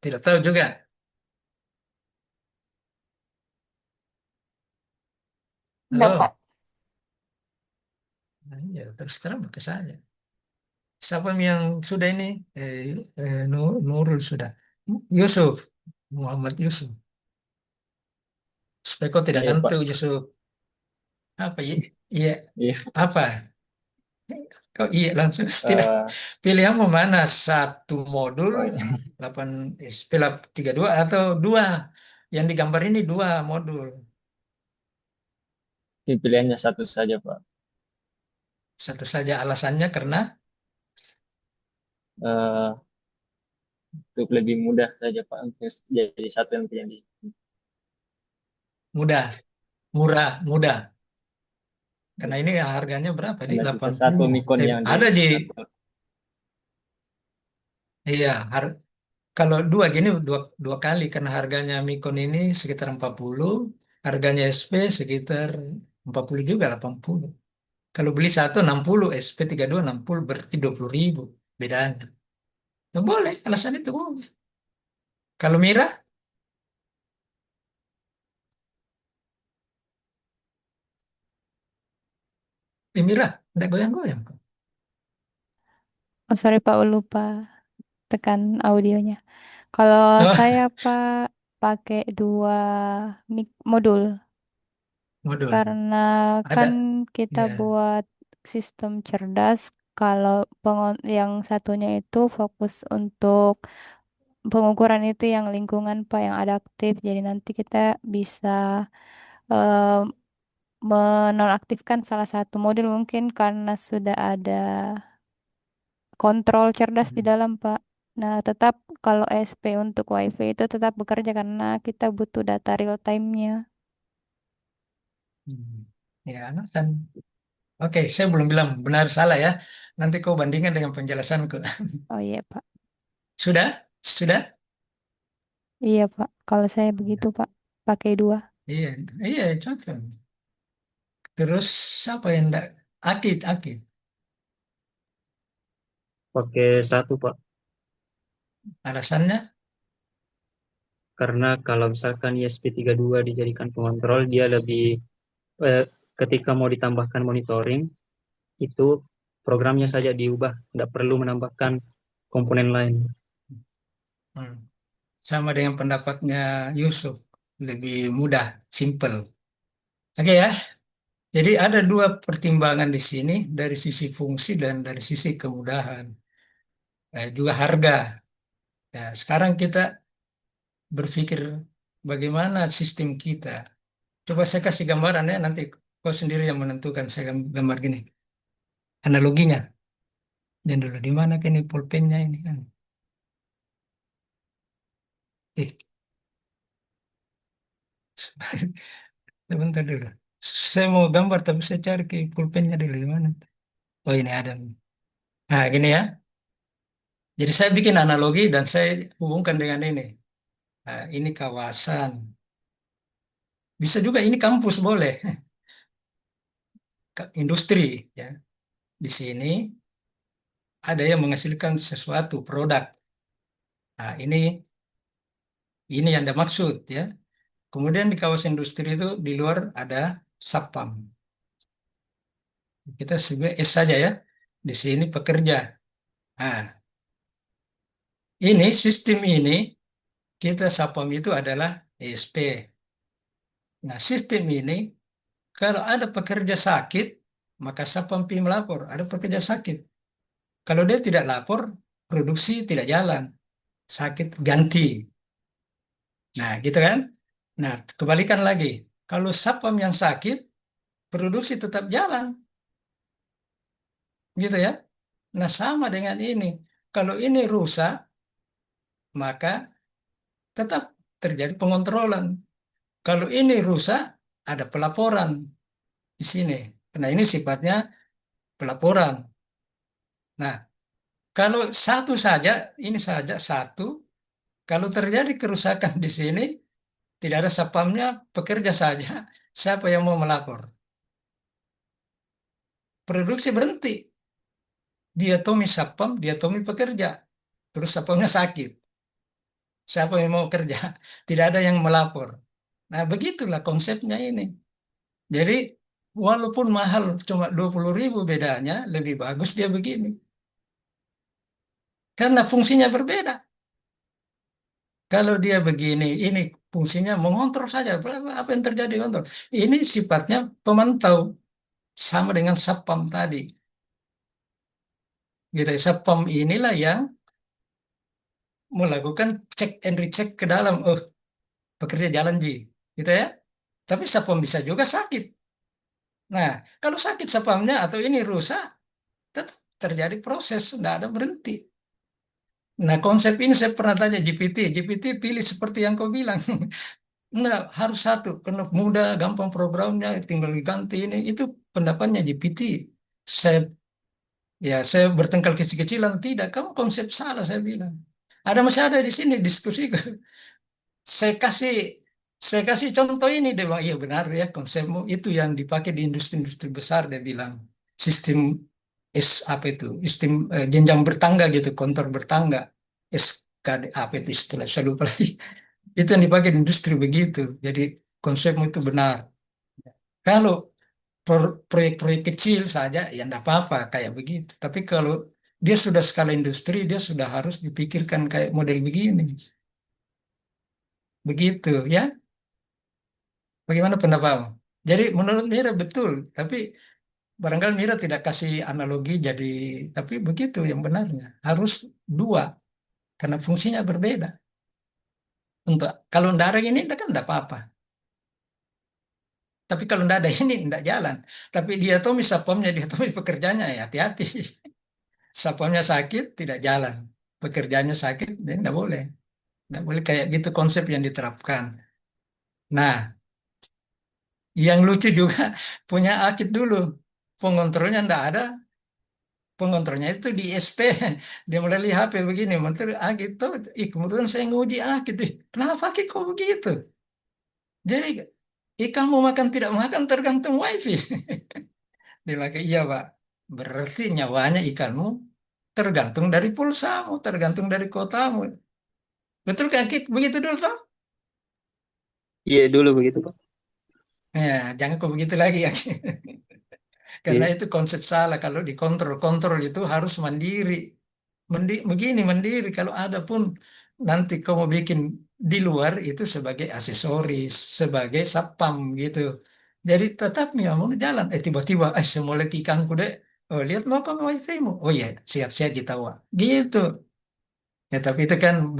Tidak tahu juga. Enggak, Halo. Pak. Nah, iya, terus terang ke saya. Siapa yang sudah ini? Nurul sudah. Yusuf. Muhammad Yusuf. Supaya kau tidak Iya, Pak. ngantuk Yusuf. Apa ya? Iya. Iya. Apa? Kau iya langsung tidak. Eh, Pilihanmu mana? Satu modul oh, iya. 8 32 atau dua? Yang digambar ini dua modul. Ini pilihannya satu saja, Pak. Satu saja alasannya karena Eh, untuk lebih mudah saja Pak untuk jadi satu yang jadi Mudah, murah, mudah. Karena ini harganya berapa di karena sisa satu 80. mikron yang Ada di diatur. iya, kalau dua gini dua kali karena harganya Mikon ini sekitar 40, harganya SP sekitar 40 juga 80. Kalau beli satu 60, SP32 60 berarti 20.000 bedanya. Ya boleh, alasan itu boleh. Kalau Mira, Mira, tidak goyang-goyang. Oh, sorry Pak, lupa tekan audionya. Kalau Oh, saya Pak pakai dua modul modul. karena kan Ada, kita ya. buat sistem cerdas. Kalau yang satunya itu fokus untuk pengukuran itu yang lingkungan Pak yang adaptif. Jadi nanti kita bisa eh, menonaktifkan salah satu modul mungkin karena sudah ada kontrol cerdas di dalam, Pak. Nah, tetap kalau SP untuk WiFi itu tetap bekerja karena kita butuh data real time-nya. Hmm. Ya, alasan. Oke, saya belum bilang benar salah ya. Nanti kau bandingkan dengan penjelasanku. Oh iya, Pak. Sudah? Sudah? Iya, Pak. Kalau saya begitu, Pak. Pakai dua. Iya, iya, cocok. Terus apa yang enggak? Akid, akid. Pakai satu, Pak. Alasannya? Karena kalau misalkan ISP32 dijadikan pengontrol, dia lebih ketika mau ditambahkan monitoring, itu programnya saja diubah, tidak perlu menambahkan komponen lain. Hmm. Sama dengan pendapatnya Yusuf. Lebih mudah, simple. Oke ya. Jadi ada dua pertimbangan di sini dari sisi fungsi dan dari sisi kemudahan. Juga harga. Ya, sekarang kita berpikir bagaimana sistem kita. Coba saya kasih gambaran ya, nanti kau sendiri yang menentukan. Saya gambar gini. Analoginya. Dan dulu di mana kan ini pulpennya ini kan. Eh, sebentar dulu. Saya mau gambar tapi saya cari ke pulpennya dulu di mana. Oh ini ada. Nah gini ya. Jadi saya bikin analogi dan saya hubungkan dengan ini. Nah, ini kawasan. Bisa juga ini kampus boleh. Industri ya. Di sini ada yang menghasilkan sesuatu produk. Nah, ini yang Anda maksud ya. Kemudian di kawasan industri itu di luar ada Sapam. Kita sebut S saja ya. Di sini pekerja. Nah, ini sistem ini kita Sapam itu adalah ESP. Nah, sistem ini kalau ada pekerja sakit, maka Sapam P melapor, ada pekerja sakit. Kalau dia tidak lapor, produksi tidak jalan. Sakit ganti. Nah, gitu kan? Nah, kebalikan lagi. Kalau Sapam yang sakit, produksi tetap jalan. Gitu ya. Nah, sama dengan ini. Kalau ini rusak, maka tetap terjadi pengontrolan. Kalau ini rusak, ada pelaporan di sini. Nah, ini sifatnya pelaporan. Nah, kalau satu saja, ini saja satu, kalau terjadi kerusakan di sini, tidak ada sapamnya, pekerja saja, siapa yang mau melapor? Produksi berhenti. Diatomi sapam, diatomi pekerja. Terus sapamnya sakit. Siapa yang mau kerja? Tidak ada yang melapor. Nah, begitulah konsepnya ini. Jadi, walaupun mahal cuma 20.000 bedanya, lebih bagus dia begini. Karena fungsinya berbeda. Kalau dia begini, ini fungsinya mengontrol saja. Apa yang terjadi kontrol. Ini sifatnya pemantau. Sama dengan Sapam tadi. Gitu. Sapam inilah yang melakukan cek and recheck ke dalam. Oh, pekerja jalan Ji. Gitu ya. Tapi Sapam bisa juga sakit. Nah, kalau sakit Sapamnya atau ini rusak, tetap terjadi proses. Tidak ada berhenti. Nah, konsep ini saya pernah tanya GPT pilih seperti yang kau bilang. Enggak, harus satu, karena mudah, gampang programnya, tinggal diganti ini. Itu pendapatnya GPT. Saya saya bertengkar kecil-kecilan, tidak, kamu konsep salah, saya bilang. Masih ada di sini diskusi. Saya kasih saya kasih contoh ini, dia bilang, iya benar ya, konsepmu itu yang dipakai di industri-industri besar, dia bilang. Sistem apa itu? Sistem jenjang bertangga gitu, kontur bertangga. SKD, apa itu istilah, saya lupa lagi. Itu yang dipakai di industri begitu. Jadi konsepmu itu benar. Kalau proyek-proyek kecil saja, ya enggak apa-apa kayak begitu. Tapi kalau dia sudah skala industri, dia sudah harus dipikirkan kayak model begini. Begitu ya. Bagaimana pendapatmu? Jadi menurut Mira betul, tapi barangkali Mira tidak kasih analogi jadi, tapi begitu yang benarnya. Harus dua, karena fungsinya berbeda. Untuk kalau tidak ada ini, kan tidak apa-apa. Tapi kalau tidak ada ini, tidak jalan. Tapi dia tuh sapamnya, dia tuh pekerjaannya, ya hati-hati. Sapamnya sakit, tidak jalan. Pekerjaannya sakit, dia tidak boleh. Tidak boleh kayak gitu konsep yang diterapkan. Nah, yang lucu juga punya akit dulu. Pengontrolnya tidak ada, pengontrolnya itu di SP. Dia mulai lihat HP begini, menteri akit tuh, kemudian saya nguji akit. Kenapa akit kok begitu? Jadi ikan mau makan tidak makan tergantung wifi. Dia pakai, iya Pak. Berarti nyawanya ikanmu tergantung dari pulsamu, tergantung dari kotamu. Betul kan Kik? Begitu dulu toh? Iya dulu begitu Pak. Ya, jangan kok begitu lagi ya. Karena Iya. itu konsep salah. Kalau dikontrol, kontrol itu harus mandiri. Begini mandiri. Kalau ada pun nanti kamu bikin di luar itu sebagai aksesoris, sebagai sapam gitu. Jadi tetap ya mau jalan. Tiba-tiba, semua ikanku deh. Oh, lihat mau ke wifi-mu. Oh iya, siap-siap ditawa. Gitu. Ya, tapi itu kan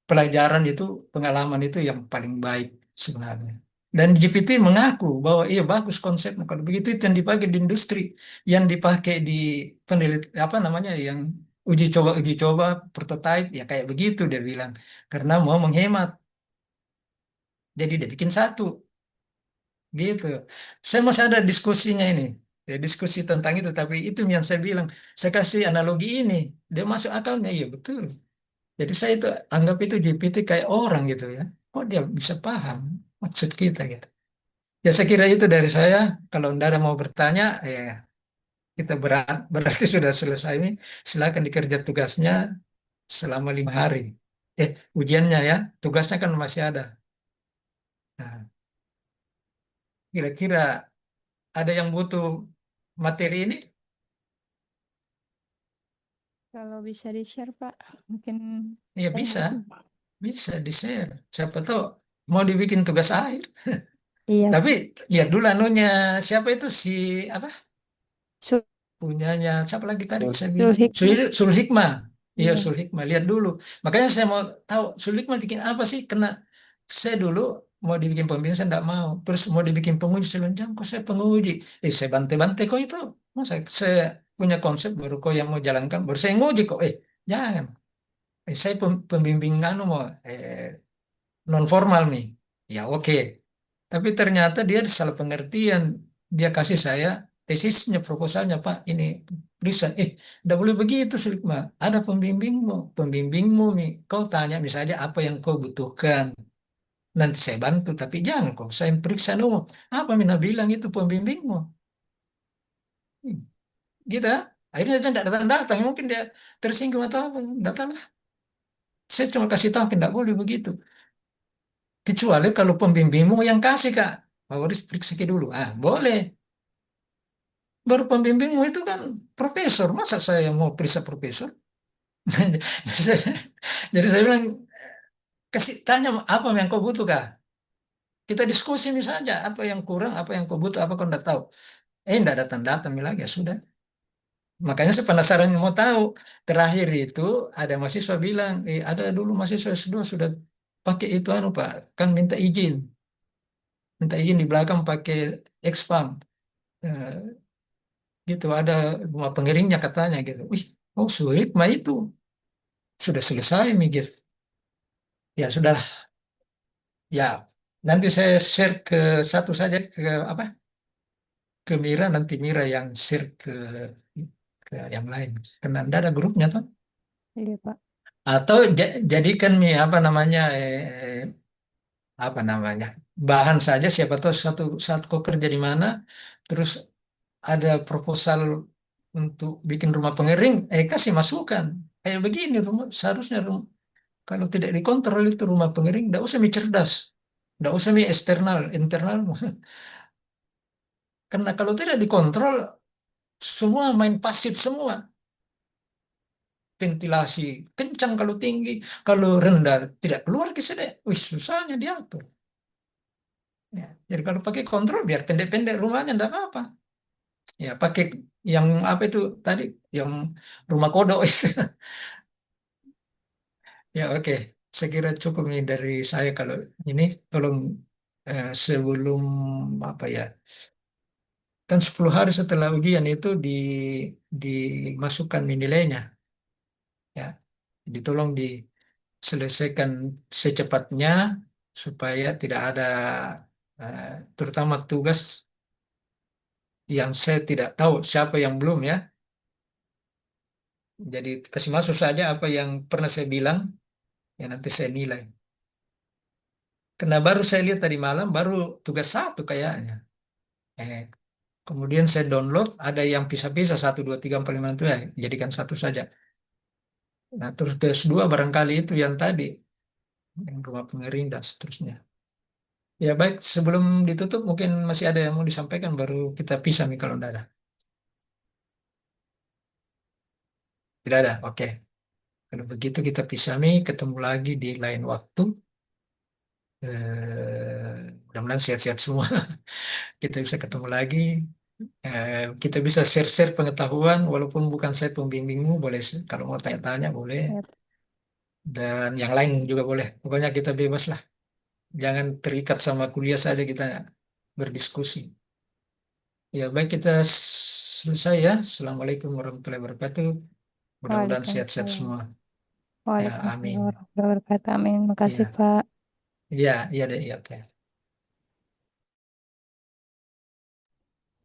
pelajaran itu, pengalaman itu yang paling baik sebenarnya. Dan GPT mengaku bahwa iya bagus konsepnya. Kalau begitu itu yang dipakai di industri, yang dipakai di penelitian apa namanya, yang uji coba prototype ya kayak begitu dia bilang. Karena mau menghemat, jadi dia bikin satu gitu. Saya masih ada diskusinya ini. Ya, diskusi tentang itu, tapi itu yang saya bilang, saya kasih analogi ini, dia masuk akalnya, iya betul. Jadi saya itu anggap itu GPT kayak orang gitu ya. Oh dia bisa paham maksud kita gitu. Ya saya kira itu dari saya. Kalau Anda ada mau bertanya, ya kita berarti sudah selesai ini. Silakan dikerja tugasnya selama 5 hari. Ujiannya ya, tugasnya kan masih ada. Nah, kira-kira ada yang butuh materi ini? Kalau bisa di-share, Pak, mungkin Ya saya bisa, butuh. bisa di-share. Siapa tahu mau dibikin tugas akhir. Iya, Tapi lihat dulu anunya, siapa itu si apa? Sul Punyanya siapa lagi tadi saya bilang Sulhikmah. Sul Hikmah. Iya Iya. Sul Hikmah, lihat dulu. Makanya saya mau tahu Sul Hikmah bikin apa sih, kena saya dulu mau dibikin pembimbing saya enggak mau, terus mau dibikin penguji saya bilang, jangan kok saya penguji, saya bantai-bantai kok itu. Saya punya konsep baru kok yang mau jalankan baru saya nguji kok, jangan, saya pembimbing anu mau non formal nih, ya oke. Tapi ternyata dia salah pengertian. Dia kasih saya tesisnya, proposalnya, Pak, ini riset. Tidak boleh begitu, Sulikma. Ada pembimbingmu. Pembimbingmu nih. Kau tanya misalnya apa yang kau butuhkan. Nanti saya bantu, tapi jangan kok saya periksa dulu. Apa Mina bilang itu pembimbingmu? Hmm, Gitu ya. Akhirnya dia tidak datang-datang. Mungkin dia tersinggung atau apa. Datanglah. Saya cuma kasih tahu, tidak boleh begitu. Kecuali kalau pembimbingmu yang kasih, Kak. Favoris periksa dulu. Boleh. Baru pembimbingmu itu kan profesor, masa saya mau periksa profesor? Jadi saya bilang, kasih tanya apa yang kau butuh kah? Kita diskusi ini saja, apa yang kurang, apa yang kau butuh, apa kau tidak tahu. Tidak datang-datang lagi, ya sudah. Makanya saya penasaran mau tahu. Terakhir itu ada mahasiswa bilang, ada dulu mahasiswa S2 sudah pakai itu Pak, kan minta izin di belakang pakai Expam. Eh, gitu ada rumah pengiringnya katanya gitu. Wih, sulit mah itu. sudah selesai mikir. Ya sudah, ya nanti saya share ke satu saja ke apa ke Mira, nanti Mira yang share ke yang lain. Karena tidak ada grupnya tuh. Iya, Pak. Atau jadikan apa namanya apa namanya bahan saja, siapa tahu satu saat kau kerja di mana, terus ada proposal untuk bikin rumah pengering, kasih masukan kayak begini rumah seharusnya kalau tidak dikontrol itu rumah pengering, tidak usah cerdas, tidak usah eksternal internal. Karena kalau tidak dikontrol semua main pasif semua. Ventilasi kencang kalau tinggi, kalau rendah tidak keluar kisah. Wih, susahnya diatur. Ya, jadi kalau pakai kontrol biar pendek-pendek rumahnya enggak apa-apa. Ya, pakai yang apa itu tadi, yang rumah kodok itu. Ya, oke. Saya kira cukup nih dari saya kalau ini tolong sebelum apa ya? Kan 10 hari setelah ujian itu dimasukkan nilainya. Ya. Jadi tolong diselesaikan secepatnya supaya tidak ada terutama tugas yang saya tidak tahu siapa yang belum ya. Jadi kasih masuk saja apa yang pernah saya bilang, ya nanti saya nilai. Karena baru saya lihat tadi malam, baru tugas satu kayaknya. Eh, kemudian saya download, ada yang pisah-pisah, 1, 2, 3, 4, 5, itu ya, jadikan satu saja. Nah, terus tes 2 barangkali itu yang tadi, yang rumah pengering dan seterusnya. Ya baik, sebelum ditutup mungkin masih ada yang mau disampaikan, baru kita pisah nih kalau tidak ada. Tidak ada, oke. Kalau begitu kita pisah nih, ketemu lagi di lain waktu. Mudah-mudahan sehat-sehat semua. Kita bisa ketemu lagi. Kita bisa share-share pengetahuan, walaupun bukan saya pembimbingmu, boleh kalau mau tanya-tanya boleh. Yap. Dan yang lain juga boleh. Pokoknya kita bebas lah. Jangan terikat sama kuliah saja kita berdiskusi. Ya baik, kita selesai ya. Assalamualaikum warahmatullahi wabarakatuh. Mudah-mudahan sehat-sehat Waalaikumsalam. semua. Ya, Waalaikumsalam amin. warahmatullahi wabarakatuh. Amin. Makasih, Ya, Pak. ya, ya deh, ya, oke.